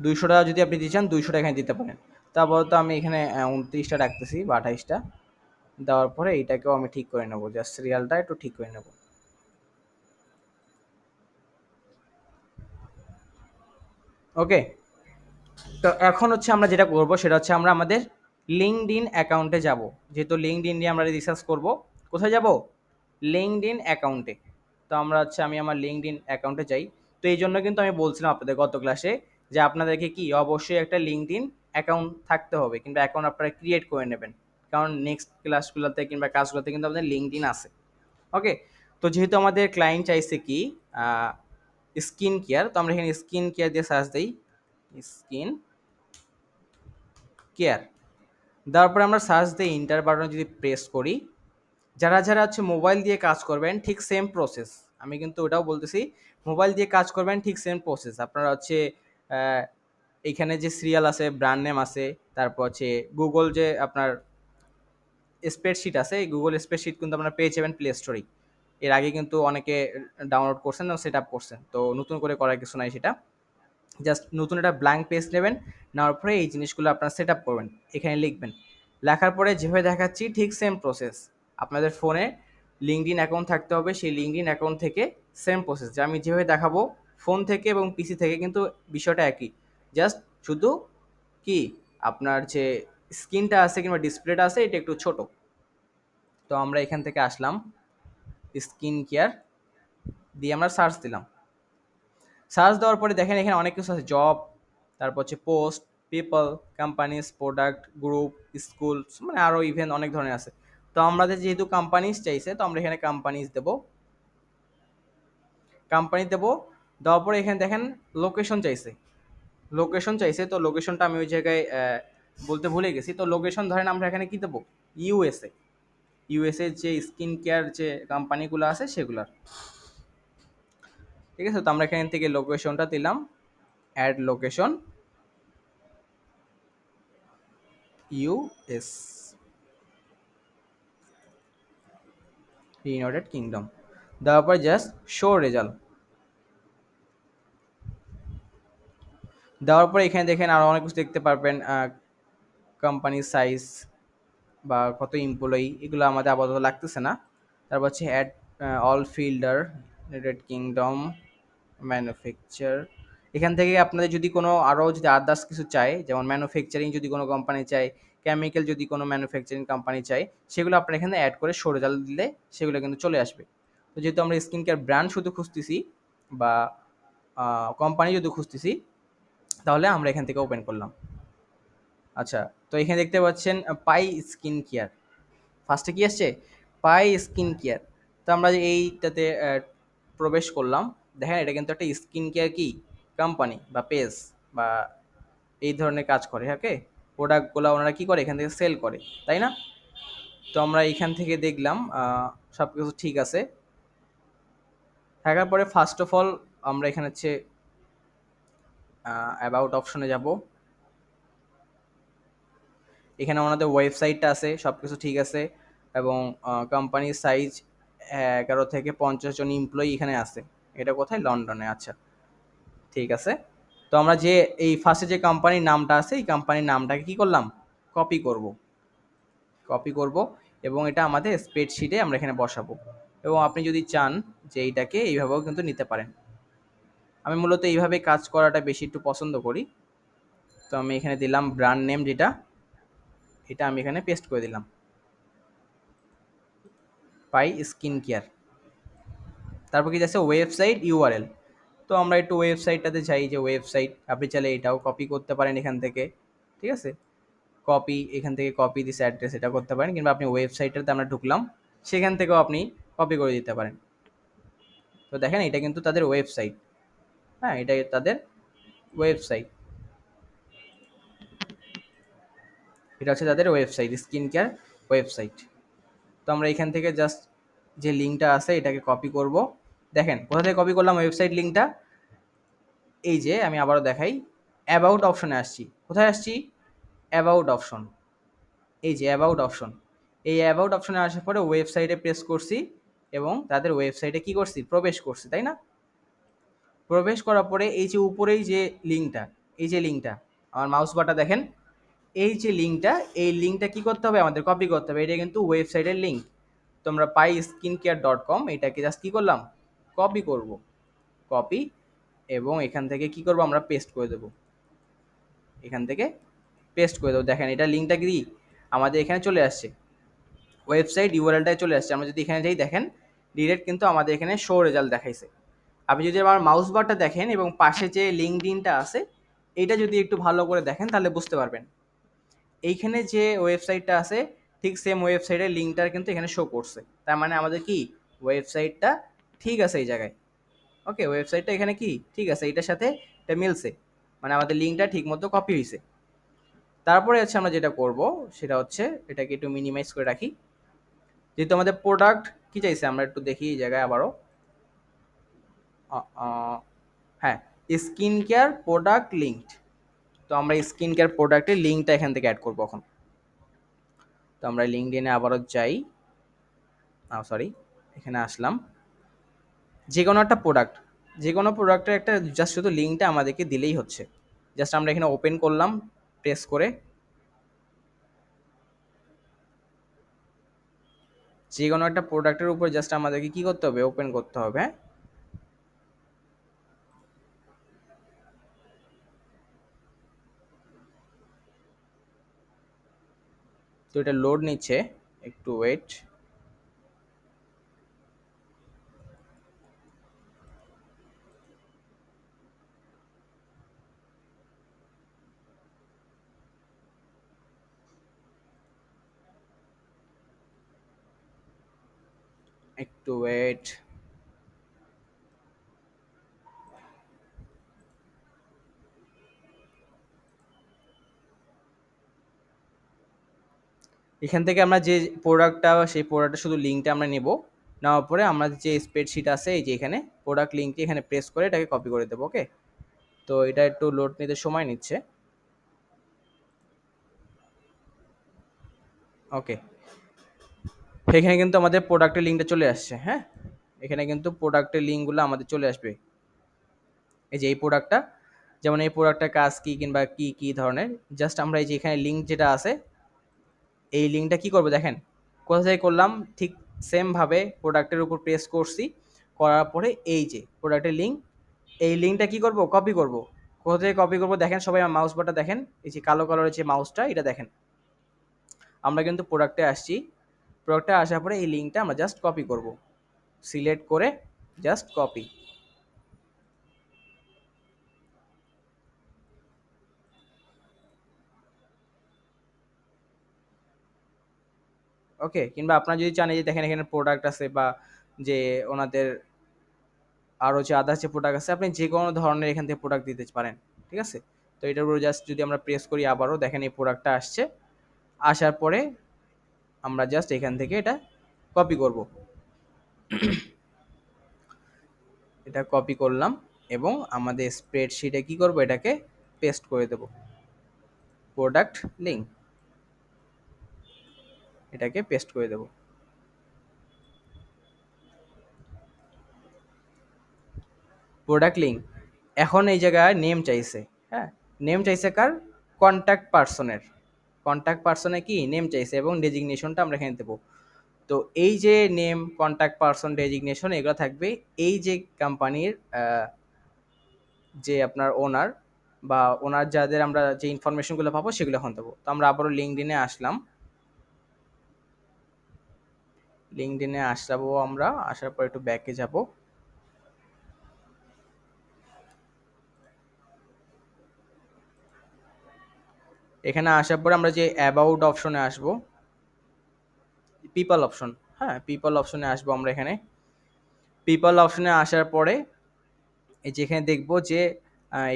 200টা যদি আপনি দিতে চান 200টা এখানে দিতে পারেন। তারপর তো আমি এখানে 29টা রাখতেছি বা 28টা। দেওয়ার পরে এইটাকেও আমি ঠিক করে নেবো, জাস্ট সিরিয়ালটা একটু ঠিক করে নেবো। ওকে, তো এখন হচ্ছে আমরা যেটা করব সেটা হচ্ছে আমরা আমাদের লিঙ্কডইন অ্যাকাউন্টে যাব। যেহেতু লিঙ্কডইন নিয়ে আমরা রিসার্চ করব, কোথায় যাব? লিঙ্কডইন অ্যাকাউন্টে। তো আমরা হচ্ছে আমি আমার লিঙ্কডইন অ্যাকাউন্টে যাই। তো এই জন্য কিন্তু আমি বলছিলাম আপনাদের গত ক্লাসে যে আপনাদেরকে কি অবশ্যই একটা লিঙ্কডইন অ্যাকাউন্ট থাকতে হবে, কিংবা অ্যাকাউন্ট আপনারা ক্রিয়েট করে নেবেন, কারণ নেক্সট ক্লাসগুলোতে কিংবা কাজগুলোতে কিন্তু আমাদের লিঙ্কডইন আছে। ওকে, তো যেহেতু আমাদের ক্লায়েন্ট চাইছে কি স্কিন কেয়ার, তো আমরা এখানে স্কিন কেয়ার দিয়ে সার্চ দিই, স্কিন কেয়ার। দেওয়ার পরে আমরা সার্চ দিয়ে ইন্টার বাটন যদি প্রেস করি, যারা যারা হচ্ছে মোবাইল দিয়ে কাজ করবেন ঠিক সেম প্রসেস, আমি কিন্তু ওটাও বলতেছি, মোবাইল দিয়ে কাজ করবেন ঠিক সেম প্রসেস। আপনারা হচ্ছে এইখানে যে সিরিয়াল আছে, ব্র্যান্ড নেম আছে, তারপর হচ্ছে গুগল যে আপনার স্প্রেডশিট আছে, এই গুগল স্প্রেডশিট কিন্তু আপনারা পেয়ে যাবেন প্লে স্টোরে। এর আগে কিন্তু অনেকে ডাউনলোড করছেন এবং সেট আপ করছেন, তো নতুন করে করার কিছু নাই সেটা। জাস্ট নতুন একটা ব্ল্যাঙ্ক পেজ নেবেন, নেওয়ার পরে এই জিনিসগুলো আপনারা সেট আপ করবেন, এখানে লিখবেন। লেখার পরে যেভাবে দেখাচ্ছি ঠিক সেম প্রসেস, আপনাদের ফোনে লিঙ্কডইন অ্যাকাউন্ট থাকতে হবে, সেই লিঙ্কডইন অ্যাকাউন্ট থেকে সেম প্রসেস যে আমি যেভাবে দেখাবো ফোন থেকে এবং পিসি থেকে কিন্তু বিষয়টা একই। জাস্ট শুধু কি আপনার যে স্ক্রিনটা আছে কিংবা ডিসপ্লেটা আছে এটা একটু ছোট। তো আমরা এখান থেকে আসলাম, স্কিন কেয়ার দিয়ে আমরা সার্চ দিলাম। সার্চ দেওয়ার পরে দেখেন এখানে অনেক কিছু আছে, জব, তারপর হচ্ছে post, people, companies, product, group, school, মানে আরও ইভেন অনেক ধরনের আছে। তো আমাদের যেহেতু কোম্পানিজ চাইছে, তো আমরা এখানে কোম্পানিজ দেবো, কোম্পানি দেবো। দেওয়ার পরে এখানে দেখেন লোকেশন চাইছে, লোকেশন চাইছে, তো লোকেশনটা আমি ওই জায়গায় বলতে ভুলে গেছি। তো লোকেশন ধরেন আমরা এখানে কি দেবো, ইউএসএ, ইউএসএ যে স্কিন কেয়ার যে কোম্পানিগুলো আছে সেগুলার। ঠিক আছে, তো আমরা এখান থেকে লোকেশনটা দিলাম, add location US, United Kingdom. দেওয়ার পর জাস্ট শো রেজাল্ট দেওয়ার পরে এখানে দেখেন আরও অনেক কিছু দেখতে পারবেন, কোম্পানির সাইজ বা কত এমপ্লয়ি, এগুলো আমাদের আপাতত লাগতেছে না। তারপর হচ্ছে add all fielder, United Kingdom, manufacture. এখান থেকে আপনাদের যদি কোনো আরও যদি আদার্স কিছু চাই, যেমন ম্যানুফ্যাকচারিং যদি কোনো কোম্পানি চাই, কেমিক্যাল যদি কোনো ম্যানুফ্যাকচারিং কোম্পানি চাই, সেগুলো আপনারা এখানে অ্যাড করে শো রেজাল্ট দিলে সেগুলো কিন্তু চলে আসবে। তো যেহেতু আমরা স্কিন কেয়ার ব্র্যান্ড শুধু খুঁজতেছি বা কোম্পানি যদি খুঁজতেছি, তাহলে আমরা এখান থেকে ওপেন করলাম। আচ্ছা, তো এখানে দেখতে পাচ্ছেন পাই স্কিন কেয়ার, ফার্স্টে কি আসছে, পাই স্কিন কেয়ার। তো আমরা যে এইটাতে প্রবেশ করলাম, দেখেন এটা কিন্তু একটা স্কিন কেয়ার কি কোম্পানি বা পেজ বা এই ধরনের কাজ করে। ওকে, প্রোডাক্টগুলো ওনারা কি করে এখান থেকে সেল করে, তাই না? তো আমরা এখান থেকে দেখলাম সব কিছু ঠিক আছে। থাকার পরে ফার্স্ট অফ অল আমরা এখানে হচ্ছে অ্যাবাউট অপশনে যাব। এখানে ওনাদের ওয়েবসাইটটা আছে, সব কিছু ঠিক আছে, এবং কোম্পানির সাইজ 11 থেকে 50 জন এমপ্লয়ি এখানে আছে। এটা কোথায়, লন্ডনে। আচ্ছা, ঠিক আছে। তো আমরা যে এই ফার্স্টে যে কোম্পানির নামটা আছে, এই কোম্পানির নামটাকে কী করলাম, কপি করব, কপি করব, এবং এটা আমাদের স্প্রেডশিটে আমরা এখানে বসাবো। এবং আপনি যদি চান যে এইটাকে এইভাবেও কিন্তু নিতে পারেন। আমি মূলত এইভাবে কাজ করাটা বেশি একটু পছন্দ করি। তো আমি এখানে দিলাম ব্র্যান্ড নেম যেটা, এটা আমি এখানে পেস্ট করে দিলাম, পাই স্কিন কেয়ার। তারপর কি যাচ্ছে ওয়েবসাইট ইউআরএল। তো আমরা একটু ওয়েবসাইটটাতে চাই, যে ওয়েবসাইট আপনি চাইলে এটাও কপি করতে পারেন এখান থেকে। ঠিক আছে, কপি, এখান থেকে কপি দিস অ্যাড্রেস এটা করতে পারেন, কিংবা আপনি ওয়েবসাইটটাতে আমরা ঢুকলাম সেখান থেকেও আপনি কপি করে দিতে পারেন। তো দেখেন এটা কিন্তু তাদের ওয়েবসাইট, হ্যাঁ এটা তাদের ওয়েবসাইট, এটা হচ্ছে তাদের ওয়েবসাইট, স্কিন কেয়ার ওয়েবসাইট। তো আমরা এখান থেকে জাস্ট যে লিঙ্কটা আছে এটাকে কপি করব। দেখেন কোথা থেকে কপি করলাম ওয়েবসাইট লিঙ্কটা, এই যে আমি আবারও দেখাই, অ্যাবাউট অপশনে আসছি। কোথায় আসছি, অ্যাবাউট অপশন, এই যে অ্যাবাউট অপশন। এই অ্যাবাউট অপশনে আসার পরে ওয়েবসাইটে প্রেস করছি এবং তাদের ওয়েবসাইটে কি করছি, প্রবেশ করছি, তাই না? প্রবেশ করার পরে এই যে উপরেই যে লিঙ্কটা, এই যে লিঙ্কটা, আমার মাউস বাটা দেখেন, এই যে লিঙ্কটা, এই লিঙ্কটা কি করতে হবে, আমাদের কপি করতে হবে। এটা কিন্তু ওয়েবসাইটের লিঙ্ক, তোমরা পাই স্কিন কেয়ার.com, এটাকে জাস্ট কি করলাম, কপি করব, কপি, এবং এখান থেকে কি করব, আমরা পেস্ট করে দেবো, এখান থেকে পেস্ট করে দেবো। দেখেন এটা লিঙ্কটা কি আমাদের এখানে চলে আসছে, ওয়েবসাইট ইউআরএলটাই চলে আসছে। আমরা যদি এখানে যাই দেখেন ডিরেক্ট কিন্তু আমাদের এখানে শো রেজাল্ট দেখাইছে। আপনি যদি আমার মাউস বারটা দেখেন এবং পাশে যে লিঙ্কডিনটা আছে, এইটা যদি একটু ভালো করে দেখেন তাহলে বুঝতে পারবেন। এইখানে যে ওয়েবসাইটটা আছে ঠিক সেম ওয়েবসাইটের লিঙ্কটার কিন্তু এখানে শো করছে। তার মানে আমাদের কি ওয়েবসাইটটা ঠিক আছে এই জায়গায়। ওকে, ওয়েবসাইটটা এখানে কি ঠিক আছে, এটার সাথে এটা মিলছে, মানে আমাদের লিঙ্কটা ঠিক মতো কপি হয়েছে। তারপরে হচ্ছে আমরা যেটা করব সেটা হচ্ছে এটাকে একটু মিনিমাইজ করে রাখি। যেহেতু আমাদের প্রোডাক্ট কি চাইছে, আমরা একটু দেখি এই জায়গায় আবারও। হ্যাঁ, স্কিন কেয়ার প্রোডাক্ট লিঙ্কড। তো আমরা স্কিন কেয়ার প্রোডাক্টের লিঙ্কটা এখান থেকে অ্যাড করবো এখন। তো আমরা লিঙ্কডিনে আবারও যাই, সরি, এখানে আসলাম। যে কোনো একটা প্রোডাক্ট, যে কোনো প্রোডাক্টের একটা জাস্ট শুধু লিঙ্কটা আমাদেরকে দিলেই হচ্ছে। জাস্ট আমরা এখানে ওপেন করলাম প্রেস করে, যে কোনো একটা প্রোডাক্টের উপর জাস্ট আমাদেরকে কি করতে হবে, ওপেন করতে হবে। হ্যাঁ, তো এটা লোড নিচ্ছে, একটু ওয়েট। একটু ওয়েট। এখান থেকে আমরা যে প্রোডাক্টটা, সেই প্রোডাক্টের শুধু লিঙ্কটা আমরা নেব, নেওয়ার পরে আমরা যে স্প্রেডশিট আছে এই যে এখানে প্রোডাক্ট লিঙ্কটি এখানে প্রেস করে এটাকে কপি করে দেবো। ওকে, তো এটা একটু লোড নিতে সময় নিচ্ছে। ওকে, এখানে কিন্তু আমাদের প্রোডাক্টের লিঙ্কটা চলে আসছে। হ্যাঁ, এখানে কিন্তু প্রোডাক্টের লিঙ্কগুলো আমাদের চলে আসবে। এই যে এই প্রোডাক্টটা, যেমন এই প্রোডাক্টের কাজ কি কিংবা কি কি ধরনের, জাস্ট আমরা এই যে এখানে লিঙ্ক যেটা আছে এই লিঙ্কটা কি করবো দেখেন, কোথা থেকে করলাম, ঠিক সেমভাবে প্রোডাক্টের উপর প্রেস করছি, করার পরে এই যে প্রোডাক্টের লিঙ্ক, এই লিঙ্কটা কি করব, কপি করব। কোথা থেকে কপি করব দেখেন সবাই, আমার মাউস বারটা দেখেন, এই যে কালো কালারের যে মাউসটা এটা দেখেন, আমরা কিন্তু প্রোডাক্টে আসছি। প্রোডাক্টে আসার পরে এই লিঙ্কটা আমরা জাস্ট কপি করব, সিলেক্ট করে জাস্ট কপি। ওকে, কিংবা আপনারা যদি চান এই যে দেখেন এখানে প্রোডাক্ট আছে, বা যে ওনাদের আরও যে আদার্স যে প্রোডাক্ট আছে, আপনি যে কোনো ধরনের এখান থেকে প্রোডাক্ট দিতে পারেন। ঠিক আছে, তো এটার উপর জাস্ট যদি আমরা প্রেস করি আবারও দেখেন এই প্রোডাক্টটা আসছে। আসার পরে আমরা জাস্ট এখান থেকে এটা কপি করব, এটা কপি করলাম এবং আমাদের স্প্রেডশিটে কি করব, এটাকে পেস্ট করে দেব, প্রোডাক্ট লিঙ্ক, এটাকে পেস্ট করে দেব। প্রোডাক্ট লিঙ্ক, এখন এই জায়গায় নেম চাইছে। হ্যাঁ, নেম চাইছে কার, কন্ট্যাক্ট পার্সনের, কন্ট্যাক্ট পার্সনে কি নেম চাইছে এবং ডেজিগনেশনটা আমরা এখানে দেবো। তো এই যে নেম, কন্ট্যাক্ট পার্সন, ডেজিগনেশন, এগুলো থাকবে এই যে কোম্পানির যে আপনার ওনার বা ওনার যাদের আমরা যে ইনফরমেশনগুলো পাবো সেগুলো এখন দেবো। তো আমরা আবারও লিঙ্কডিনে আসলাম, লিঙ্কডিনে আসবো, আমরা আসার পর একটু ব্যাকে যাব। এখানে আসার পরে আমরা যে অ্যাবাউট অপশনে আসবো, পিপল অপশন, হ্যাঁ পিপল অপশনে আসবো আমরা। এখানে পিপল অপশনে আসার পরে এই যে এখানে দেখবো যে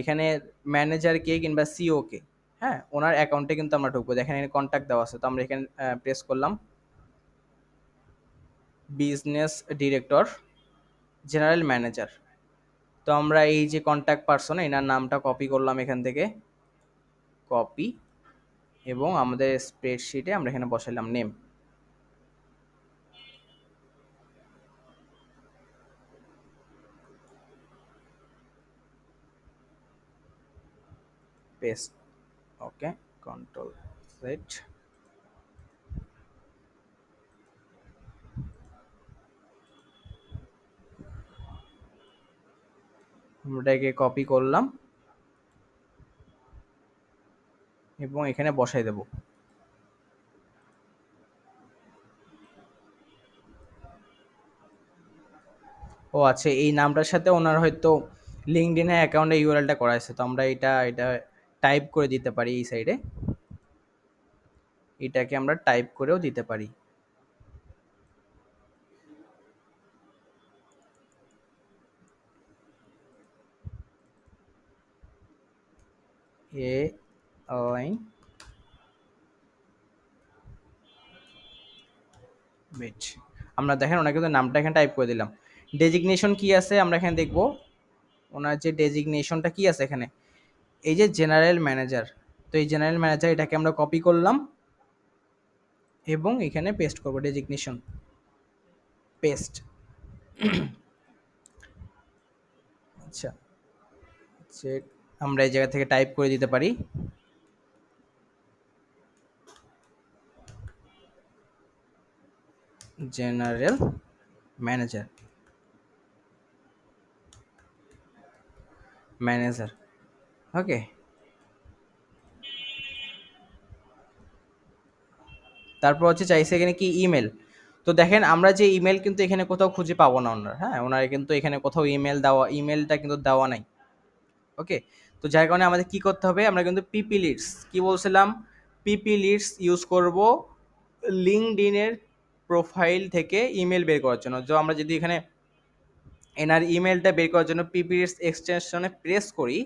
এখানে ম্যানেজার কে কিংবা সিও কে, হ্যাঁ ওনার অ্যাকাউন্টে কিন্তু আমরা ঢুকবো। দেখেন এখানে কন্ট্যাক্ট দেওয়া আছে, তো আমরা এখানে প্রেস করলাম বিজনেস ডিরেক্টর, জেনারেল ম্যানেজার। তো আমরা এই যে কন্ট্যাক্ট পার্সন এনার নামটা কপি করলাম এখান থেকে, কপি, এবং আমাদের স্প্রেডশিটে আমরা এখানে বসালাম নেম, পেস্ট। ওকে, কন্ট্রোল সেট, এটাকে কপি করলাম এবং এখানে বসাই দেব। ও আচ্ছা, এই নামটার সাথে ওনার হয়তো লিঙ্কডইন অ্যাকাউন্টে ইউআরএলটা করা আছে, তো আমরা এটা টাইপ করে দিতে পারি এই সাইডে, এটাকে আমরা টাইপ করেও দিতে পারি। এ লাইন ওয়েট, আমরা দেখেন ওনাকে কিন্তু নামটা এখানে টাইপ করে দিলাম। ডেজিগনেশন কি আছে আমরা এখানে দেখব, ওনার যে ডেজিগনেশনটা কি আছে এখানে, এই যে জেনারেল ম্যানেজার। তো এই জেনারেল ম্যানেজার এটাকে আমরা কপি করলাম এবং এখানে পেস্ট করব, ডেজিগনেশন পেস্ট। আচ্ছা, যে আমরা এই জায়গা থেকে টাইপ করে দিতে পারি জেনারেল ম্যানেজার, ম্যানেজার। ওকে, তারপর হচ্ছে চাইছে এখানে কি ইমেল। তো দেখেন আমরা যে ইমেল কিন্তু এখানে কোথাও খুঁজে পাবো না ওনার, হ্যাঁ ওনার কিন্তু এখানে কোথাও ইমেল দেওয়া, ইমেলটা কিন্তু দেওয়া নাই। ওকে, তো যার কারণে আমাদের কি করতে হবে, আমরা কিন্তু পিপি লিডস কি বলছিলাম, পিপি লিডস ইউজ করব লিঙ্কডইনের প্রোফাইল থেকে ইমেল বের করার জন্য। তো আমরা যদি এখানে এনার ইমেলটা বের করার জন্য পিপি লিডস এক্সটেনশনে প্রেস করি,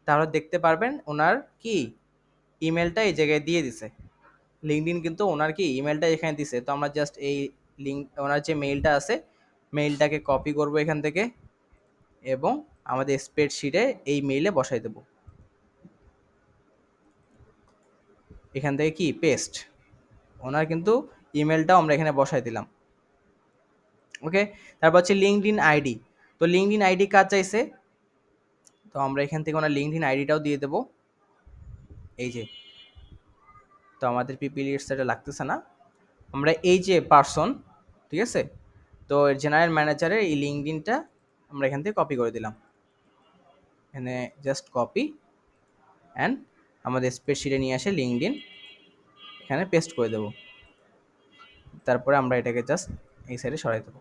তাহলে দেখতে পারবেন ওনার কি ইমেলটা এই জায়গায় দিয়ে দিছে। লিঙ্কডইন কিন্তু ওনার কি ইমেলটা এখানে দিছে। তো আমরা জাস্ট এই লিঙ্ক, ওনার যে মেইলটা আছে মেইলটাকে কপি করব এখান থেকে এবং আমাদের স্প্রেডশিটে এই মেইলে বসাই দেব, এখান থেকে কি পেস্ট, ওনার কিন্তু ইমেলটাও আমরা এখানে বসাই দিলাম। ওকে, তারপর হচ্ছে লিঙ্কডইন আইডি। তো লিঙ্কডইন আইডি কাজ চাইছে, তো আমরা এখান থেকে ওনার লিঙ্কডইন আইডিটাও দিয়ে দেবো। এই যে, তো আমাদের পিপি লিডস এটা লাগতেছে না, আমরা এই যে পার্সন, ঠিক আছে, তো জেনারেল ম্যানেজারের এই লিঙ্কডইনটা আমরা এখান থেকে কপি করে দিলাম, এখানে জাস্ট কপি অ্যান্ড আমাদের স্প্রেডশিটে নিয়ে আসে লিঙ্কডইন এখানে পেস্ট করে দেবো। তারপরে আমরা এটাকে জাস্ট এই সাইডে সরাই দেবো।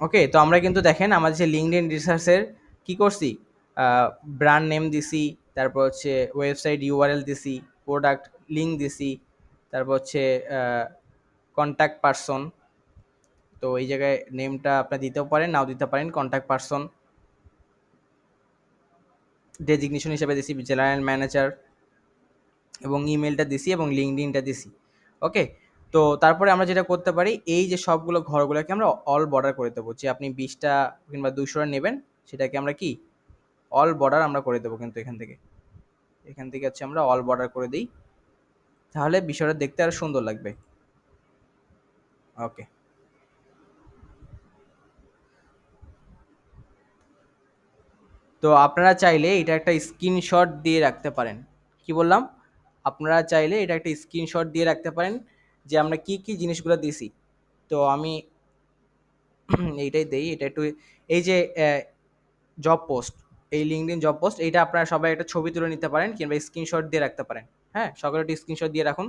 ওকে, তো আমরা কিন্তু দেখেন আমাদের যে লিঙ্কডইন রিসার্চের কি করছি, ব্র্যান্ড নেম দিছি, তারপর হচ্ছে ওয়েবসাইট ইউআরএল দিছি, প্রোডাক্ট লিঙ্ক দিছি, তারপর হচ্ছে কন্ট্যাক্ট পারসন, তো এই জায়গায় নেমটা আপনার দিতেও পারেন নাও দিতে পারেন, কন্ট্যাক্ট পারসন, ডেজিগনেশন হিসেবে দিছি জেনারেল ম্যানেজার এবং ইমেলটা দিছি এবং লিঙ্কডইনটা দিছি। ওকে, তো তারপরে আমরা যেটা করতে পারি, এই যে সবগুলো ঘরগুলোকে আমরা অল বর্ডার করে দেবো, যে আপনি 20টা কিংবা 200টা নেবেন সেটাকে আমরা কি অল বর্ডার আমরা করে দেবো, কিন্তু এখান থেকে হচ্ছে আমরা অল বর্ডার করে দিই, তাহলে বিষয়টা দেখতে আরো সুন্দর লাগবে। ওকে, তো আপনারা চাইলে এটা একটা স্ক্রিনশট দিয়ে রাখতে পারেন। কি বললাম, আপনারা চাইলে এটা একটা স্ক্রিনশট দিয়ে রাখতে পারেন যে আমরা কি কি জিনিসগুলো দিছি। তো আমি এইটাই দেই, এটা একটু, এই যে জব পোস্ট, এই লিঙ্কডইন জব পোস্ট, এইটা আপনারা সবাই একটা ছবি তুলে নিতে পারেন কিংবা স্ক্রিনশট দিয়ে রাখতে পারেন। হ্যাঁ, সকলে একটু স্ক্রিনশট দিয়ে রাখুন।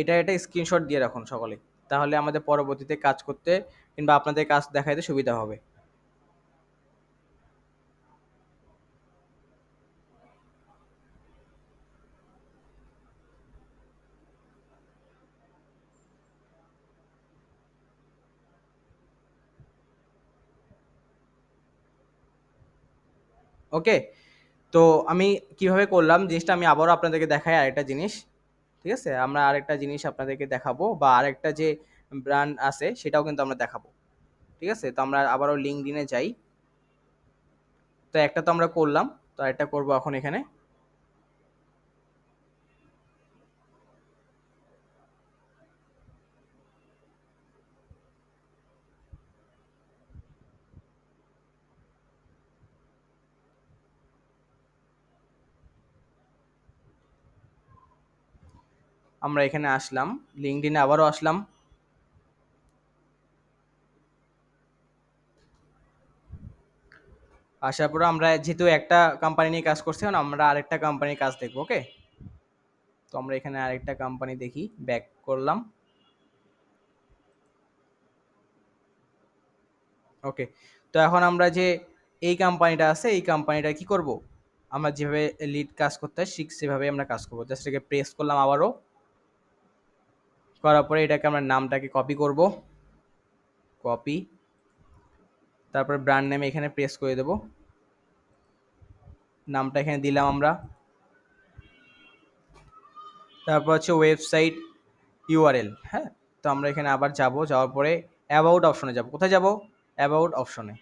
এটা একটা স্ক্রিনশট দিয়ে রাখুন সকলে, তাহলে আমাদের পরবর্তীতে কাজ করতে কিংবা আপনাদের কাজ দেখাইতে সুবিধা হবে। ওকে, তো আমি কিভাবে করলাম জিনিসটা আমি আবারও আপনাদেরকে দেখাই আরেকটা জিনিস। ঠিক আছে, আমরা আরেকটা জিনিস আপনাদেরকে দেখাবো, বা আরেকটা যে ব্র্যান্ড আছে সেটাও কিন্তু আমরা দেখাবো। ঠিক আছে, তো আমরা আবারও লিঙ্কডইনে যাই। তো একটা তো আমরা করলাম, তো আরেকটা করবো এখন এখানে। আমরা এখানে আসলাম, লিঙ্কডইনে আবারও আসলাম। আসার পর আমরা যেহেতু একটা কোম্পানি নিয়ে কাজ করছি, আমরা আরেকটা কোম্পানির কাজ দেখবো। ওকে, তো আমরা এখানে আরেকটা কোম্পানি দেখি, ব্যাক করলাম। ওকে, তো এখন আমরা যে এই কোম্পানিটা আছে, এই কোম্পানিটা কি করব, আমরা যেভাবে লিড কাজ করতে হয় ঠিক সেভাবে আমরা কাজ করবো। জাস্ট এটাকে প্রেস করলাম আবারও, করার পরে এটাকে আমরা নামটাকে কপি করব, কপি, তারপর ব্র্যান্ড নেমে এখানে প্রেস করে দেব, নামটা এখানে দিলাম আমরা। তারপর হচ্ছে ওয়েবসাইট ইউআরএল। হ্যাঁ, তো আমরা এখানে আবার যাব, যাওয়ার পরে অ্যাবাউট অপশনে যাব। কোথায় যাব? অ্যাবাউট অপশনে।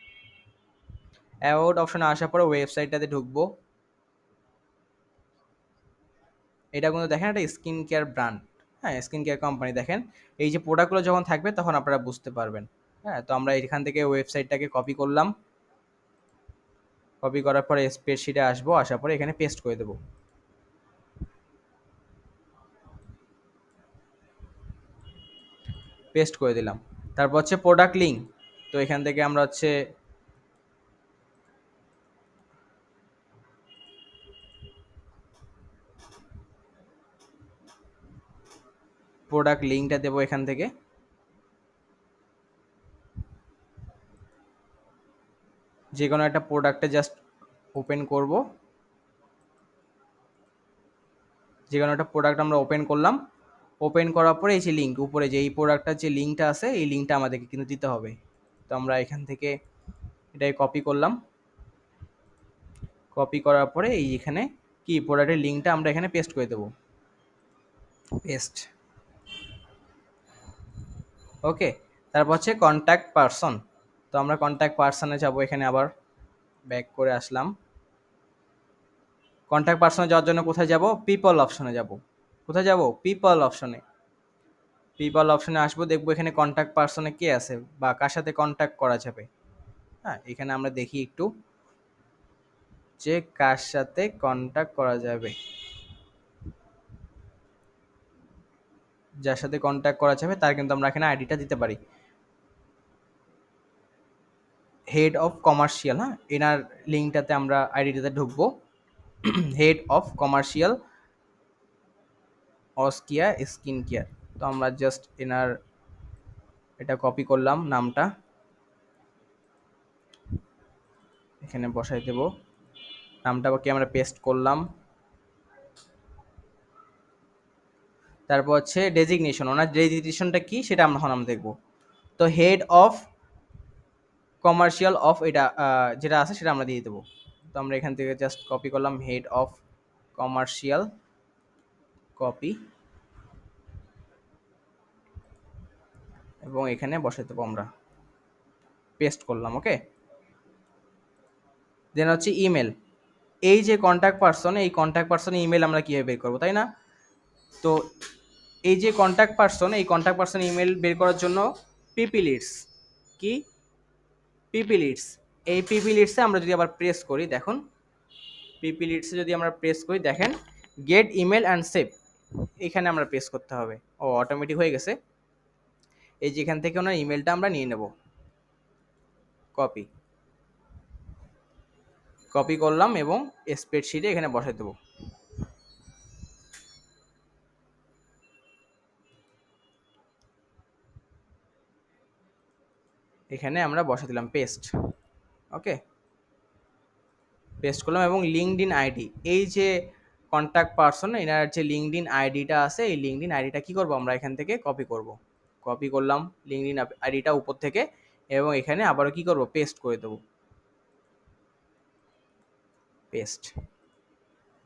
অ্যাবাউট অপশনে আসার পরে ওয়েবসাইটটাতে ঢুকবো। এটা কিন্তু দেখেন একটা স্কিন কেয়ার ব্র্যান্ড, হ্যাঁ স্কিন কেয়ার কোম্পানি। দেখেন এই যে প্রোডাক্টগুলো যখন থাকবে তখন আপনারা বুঝতে পারবেন। হ্যাঁ, তো আমরা এখান থেকে ওয়েবসাইটটাকে কপি করলাম, কপি করার পরে স্প্রেডশিটে আসবো, আসার পরে এখানে পেস্ট করে দেবো, পেস্ট করে দিলাম। তারপর হচ্ছে প্রোডাক্ট লিঙ্ক, তো এখান থেকে আমরা হচ্ছে প্রোডাক্ট লিঙ্কটা দেবো এখান থেকে। যে কোনো একটা প্রোডাক্টে জাস্ট ওপেন করব, যে কোনো একটা প্রোডাক্ট আমরা ওপেন করলাম। ওপেন করার পরে এই যে লিঙ্ক উপরে যে এই প্রোডাক্টটার যে লিঙ্কটা আছে, এই লিঙ্কটা আমাদেরকে কিন্তু দিতে হবে। তো আমরা এখান থেকে এটাই কপি করলাম, কপি করার পরে এই এখানে কি প্রোডাক্টের লিঙ্কটা আমরা এখানে পেস্ট করে দেবো, পেস্ট। ওকে, তারপর হচ্ছে কন্ট্যাক্ট পারসন, তো আমরা কন্ট্যাক্ট পারসনে যাব, এখানে আবার ব্যাক করে আসলাম। কন্ট্যাক্ট পারসনে যাওয়ার জন্য কোথায় যাব? পিপল অপশনে যাব। কোথায় যাব? পিপল অপশনে। পিপল অপশনে আসবো, দেখবো এখানে কন্ট্যাক্ট পারসনে কে আছে বা কার সাথে কন্ট্যাক্ট করা যাবে। হ্যাঁ, এখানে আমরা দেখি একটু যে কার সাথে কন্ট্যাক্ট করা যাবে। যার সাথে কন্ট্যাক্ট করা যাবে তার কিন্তু আমরা এখানে আইডিটা দিতে পারি। হেড অফ কমার্শিয়াল, হ্যাঁ এনার লিঙ্কটাতে আমরা আইডিটাতে ঢুকবো। হেড অফ কমার্শিয়াল অস্কিয়া স্কিন কেয়ার, তো আমরা জাস্ট এনার এটা কপি করলাম, নামটা এখানে বসাই দেব, নামটাকে আমরা পেস্ট করলাম। তারপর হচ্ছে ডেজিগনেশন, ওনার ডেজিগনেশনটা কি সেটা আমরা দেখব। তো হেড অফ কমার্শিয়াল অফ এটা যেটা আছে সেটা আমরা দিয়ে দেবো। তো আমরা এখান থেকে জাস্ট কপি করলাম হেড অফ কমার্শিয়াল, কপি, এবং এখানে বসাই দেবো আমরা, পেস্ট করলাম। ওকে, দেন হচ্ছে ইমেল। এই যে কন্ট্যাক্ট পারসন, এই কন্ট্যাক্ট পারসনের ইমেল আমরা কীভাবে বের করবো, তাই না? তো এই যে কন্ট্যাক্ট পারসন, এই কন্ট্যাক্ট পারসন ইমেল বের করার জন্য পিপি লিডস, কি পিপি লিডস, এই পিপি লিডসে আমরা যদি আবার প্রেস করি, দেখুন পিপি লিডসে যদি আমরা প্রেস করি, দেখেন গেট ইমেল অ্যান্ড সেভ, এখানে আমরা প্রেস করতে হবে। ও অটোমেটিক হয়ে গেছে। এই যে এখান থেকে ওনার ইমেলটা আমরা নিয়ে নেব, কপি, কপি করলাম এবং স্প্রেডশিটে এখানে বসাই দেবো। এখানে আমরা বসা দিলাম, পেস্ট। ওকে, পেস্ট করলাম এবং লিঙ্কডইন আইডি, এই যে কন্ট্যাক্ট পারসন এনার যে লিঙ্কডইন আইডিটা আছে, এই লিঙ্কডইন আইডিটা কি করব, আমরা এখান থেকে কপি করব। কপি করলাম লিঙ্কডইন আইডিটা উপর থেকে, এবং এখানে আবারও কি করব, পেস্ট করে দেবো, পেস্ট।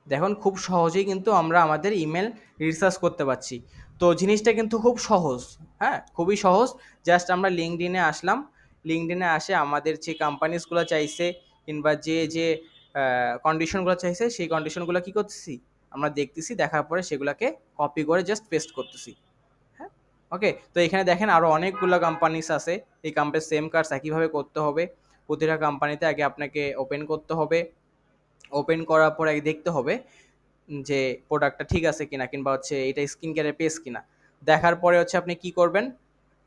দেখুন খুব সহজেই কিন্তু আমরা আমাদের ইমেল রিসার্চ করতে পারছি। তো জিনিসটা কিন্তু খুব সহজ, হ্যাঁ খুবই সহজ। জাস্ট আমরা লিঙ্কডইনে আসলাম, লিঙ্কডইনে আসে আমাদের যে কোম্পানিজগুলো চাইছে কিংবা যে যে কন্ডিশনগুলো চাইছে, সেই কন্ডিশনগুলো কী করতেছি, আমরা দেখতেছি, দেখার পরে সেগুলোকে কপি করে জাস্ট পেস্ট করতেছি। হ্যাঁ, ওকে, তো এখানে দেখেন আরও অনেকগুলো কোম্পানিস আছে। এই কোম্পানির সেম কাজ একইভাবে করতে হবে। প্রতিটা কোম্পানিতে আগে আপনাকে ওপেন করতে হবে, ওপেন করার পর আগে দেখতে হবে যে প্রোডাক্টটা ঠিক আছে কিনা, কিংবা হচ্ছে এটা স্কিন কেয়ারের পেজ কিনা। দেখার পরে হচ্ছে আপনি কি করবেন,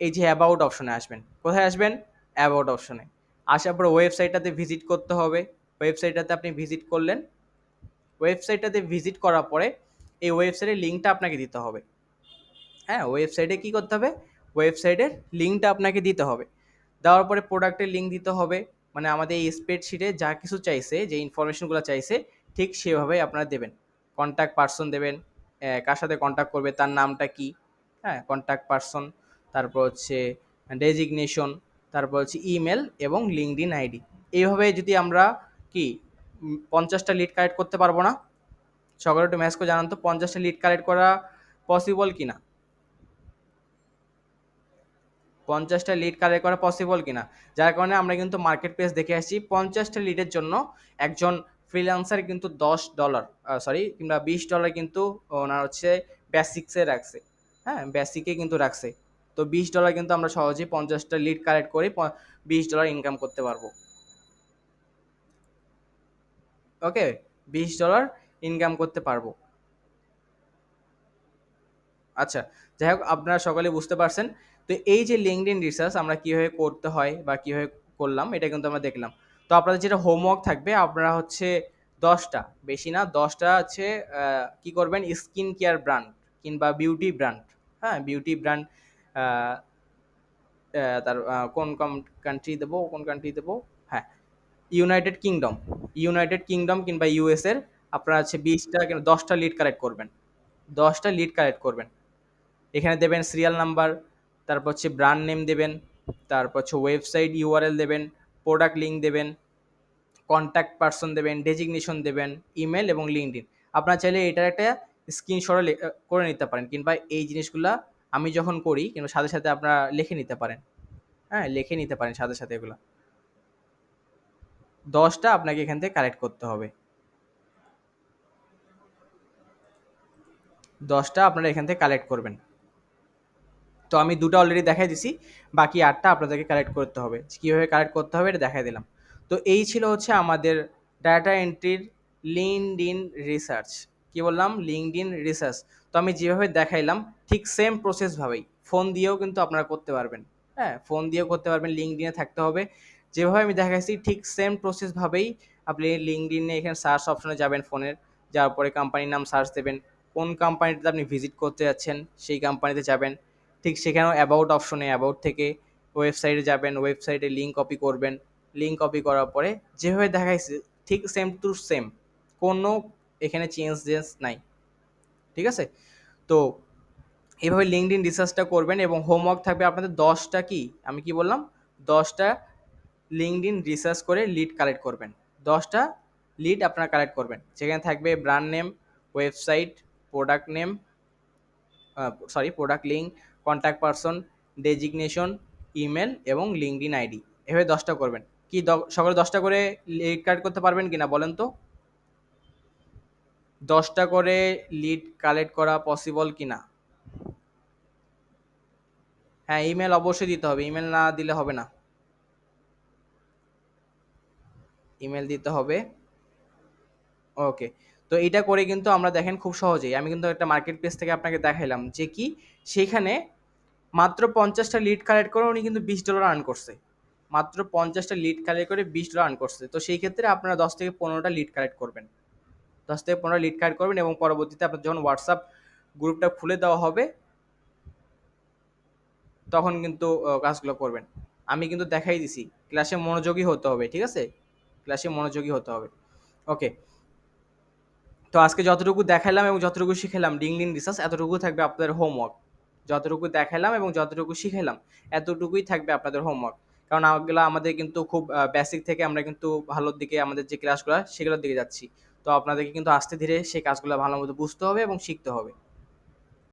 এই যে অ্যাবাউট অপশনে আসবেন। কোথায় আসবেন? অ্যাবাউট অপশনে। আসার পর ওয়েবসাইটটাতে ভিজিট করতে হবে। ওয়েবসাইটটাতে আপনি ভিজিট করলেন। ওয়েবসাইটটাতে ভিজিট করার পরে এই ওয়েবসাইটের লিঙ্কটা আপনাকে দিতে হবে। হ্যাঁ, ওয়েবসাইটে কী করতে হবে? ওয়েবসাইটের লিঙ্কটা আপনাকে দিতে হবে। দেওয়ার পরে প্রোডাক্টের লিঙ্ক দিতে হবে। মানে আমাদের এই স্প্রেডশিটে যা কিছু চাইছে, যে ইনফরমেশনগুলো চাইছে, ঠিক সেভাবেই আপনারা দেবেন। কন্ট্যাক্ট পারসন দেবেন, কার সাথে কন্ট্যাক্ট করবে তার নামটা কি, হ্যাঁ, কন্ট্যাক্ট পারসন, তারপর হচ্ছে ডেজিগনেশন, তারপর হচ্ছে ইমেল এবং লিঙ্কডইন আইডি। এইভাবে যদি আমরা কি 50টা লিড কালেক্ট করতে পারবো না? সকলে একটু ম্যাথস করে জানান তো, 50টা লিড কালেক্ট করা পসিবল কিনা? 50টা লিড কালেক্ট করা পসিবল কিনা? যার কারণে আমরা কিন্তু মার্কেট প্লেস দেখে আসছি 50টা লিডের জন্য একজন ফ্রিল্যান্সার কিন্তু $10 সরি কিংবা $20 কিন্তু ওনার হচ্ছে বেসিক্সে রাখছে। হ্যাঁ, বেসিকে কিন্তু রাখছে। তো $20 কিন্তু আমরা সহজেই 50টা লিড কালেক্ট করে $20 ইনকাম করতে পারবো। ওকে, $20 ইনকাম করতে পারবো। আচ্ছা, যাই হোক, আপনারা সকলে বুঝতে পারছেন। তো এই যে লিঙ্কডইন রিসার্চ আমরা কীভাবে করতে হয় বা কীভাবে করলাম, এটা কিন্তু আমরা দেখলাম। তো আপনাদের যেটা হোমওয়ার্ক থাকবে, আপনারা হচ্ছে 10টা, বেশি না, 10টা হচ্ছে কী করবেন, স্কিন কেয়ার ব্র্যান্ড কিংবা বিউটি ব্র্যান্ড, হ্যাঁ, বিউটি ব্র্যান্ড, তার কোন কান্ট্রি দেবো, কোন কান্ট্রি দেবো, হ্যাঁ, ইউনাইটেড কিংডম, ইউনাইটেড কিংডম কিংবা ইউএসের আপনারা হচ্ছে 20টা কিংবা 10টা লিড কালেক্ট করবেন। 10টা লিড কালেক্ট করবেন। এখানে দেবেন সিরিয়াল নাম্বার, তারপর হচ্ছে ব্র্যান্ড নেম দেবেন, তারপর হচ্ছে ওয়েবসাইট ইউআরএল দেবেন, প্রোডাক্ট লিঙ্ক দেবেন, কন্ট্যাক্ট পারসন দেবেন, ডেজিগনেশন দেবেন, ইমেল এবং লিঙ্কডইন। আপনারা চাইলে এটার একটা স্ক্রিনশটও করে নিতে পারেন, কিংবা এই জিনিসগুলা আমি যখন করি কিংবা সাথে সাথে আপনারা লিখে নিতে পারেন। হ্যাঁ, লিখে নিতে পারেন সাথে সাথে এগুলো। 10টা আপনাকে এখান থেকে কালেক্ট করতে হবে। 10টা আপনারা এখান থেকে কালেক্ট করবেন। তো আমি 2টা অলরেডি দেখাই দিছি, বাকি 8টা আপনাদেরকে কালেক্ট করতে হবে। কীভাবে কালেক্ট করতে হবে এটা দেখাই দিলাম। তো এই ছিল হচ্ছে আমাদের ডাটা এন্ট্রির লিঙ্কডইন রিসার্চ। কি বললাম? LinkedIn research. তো আমি যেভাবে দেখাইলাম ঠিক সেম প্রসেসভাবেই ফোন দিয়েও কিন্তু আপনারা করতে পারবেন। হ্যাঁ, ফোন দিয়েও করতে পারবেন, লিঙ্কডইনে থাকতে হবে। যেভাবে আমি দেখাইছি ঠিক সেম প্রসেসভাবেই আপনি লিঙ্কডইনে এখানে সার্চ অপশনে যাবেন ফোনের, যাওয়ার পরে কোম্পানির নাম সার্চ দেবেন, কোন কোম্পানিটাতে আপনি ভিজিট করতে যাচ্ছেন সেই কোম্পানিতে যাবেন। ঠিক সেখানেও অ্যাবাউট অপশনে অ্যাবাউট থেকে ওয়েবসাইটে যাবেন, ওয়েবসাইটে লিঙ্ক কপি করবেন। লিঙ্ক কপি করার পরে যেভাবে দেখাইছে ঠিক সেম টু সেম, কোনো এখানে চেঞ্জেস নাই। ঠিক আছে? তো এভাবে লিঙ্কডইন রিসার্চটা করবেন এবং হোমওয়ার্ক থাকবে আপনাদের 10টা, কি আমি কি বললাম, 10টা লিঙ্কডইন রিসার্চ করে লিড কালেক্ট করবেন। 10টা লিড আপনারা কালেক্ট করবেন, সেখানে থাকবে brand name, website, product name, product link, contact person, designation, email এবং লিঙ্কডইন আইডি। এভাবে 10টা করবেন। কি সকলে 10টা করে লিড কালেক্ট করতে পারবেন কিনা বলেন তো? 10টা করে লিড কালেক্ট করা পসিবল কিনা? হ্যাঁ, ইমেল অবশ্যই দিতে হবে, ইমেল না দিলে হবে না, ইমেল দিতে হবে। ওকে, তো এইটা করে কিন্তু আমরা দেখেন খুব সহজেই, আমি কিন্তু একটা মার্কেট প্লেস থেকে আপনাকে দেখাইলাম যে কি সেখানে মাত্র 50টা লিড কালেক্ট করে উনি কিন্তু $20 আর্ন করছে। মাত্র 50টা লিড কালেক্ট করে $20 আর্ন করছে। তো সেই ক্ষেত্রে আপনারা 10 থেকে 15টা লিড কালেক্ট করবেন। 10 থেকে 15টা লিড কালেক্ট করবেন এবং পরবর্তীতে আপনার যখন হোয়াটসঅ্যাপ গ্রুপটা খুলে দেওয়া হবে তখন কিন্তু কাজগুলো করবেন। আমি কিন্তু দেখাই দিছি, ক্লাসে মনোযোগী হতে হবে, ঠিক আছে? ক্লাসে মনোযোগী হতে হবে। ওকে, তো আজকে যতটুকু দেখাইলাম এবং যতটুকু শিখাইলাম লিঙ্কডইন রিসার্চ, এতটুকু থাকবে আপনাদের হোমওয়ার্ক। যতটুকু দেখাইলাম এবং যতটুকু শিখাইলাম এতটুকুই থাকবে আপনাদের হোমওয়ার্ক। কারণ এগুলো আমাদের কিন্তু খুব বেসিক থেকে আমরা কিন্তু ভালোর দিকে আমাদের যে ক্লাসগুলো সেগুলোর দিকে যাচ্ছি। তো আপনাদেরকে কিন্তু আস্তে ধীরে সেই কাজগুলো ভালো মতো বুঝতে হবে এবং শিখতে হবে।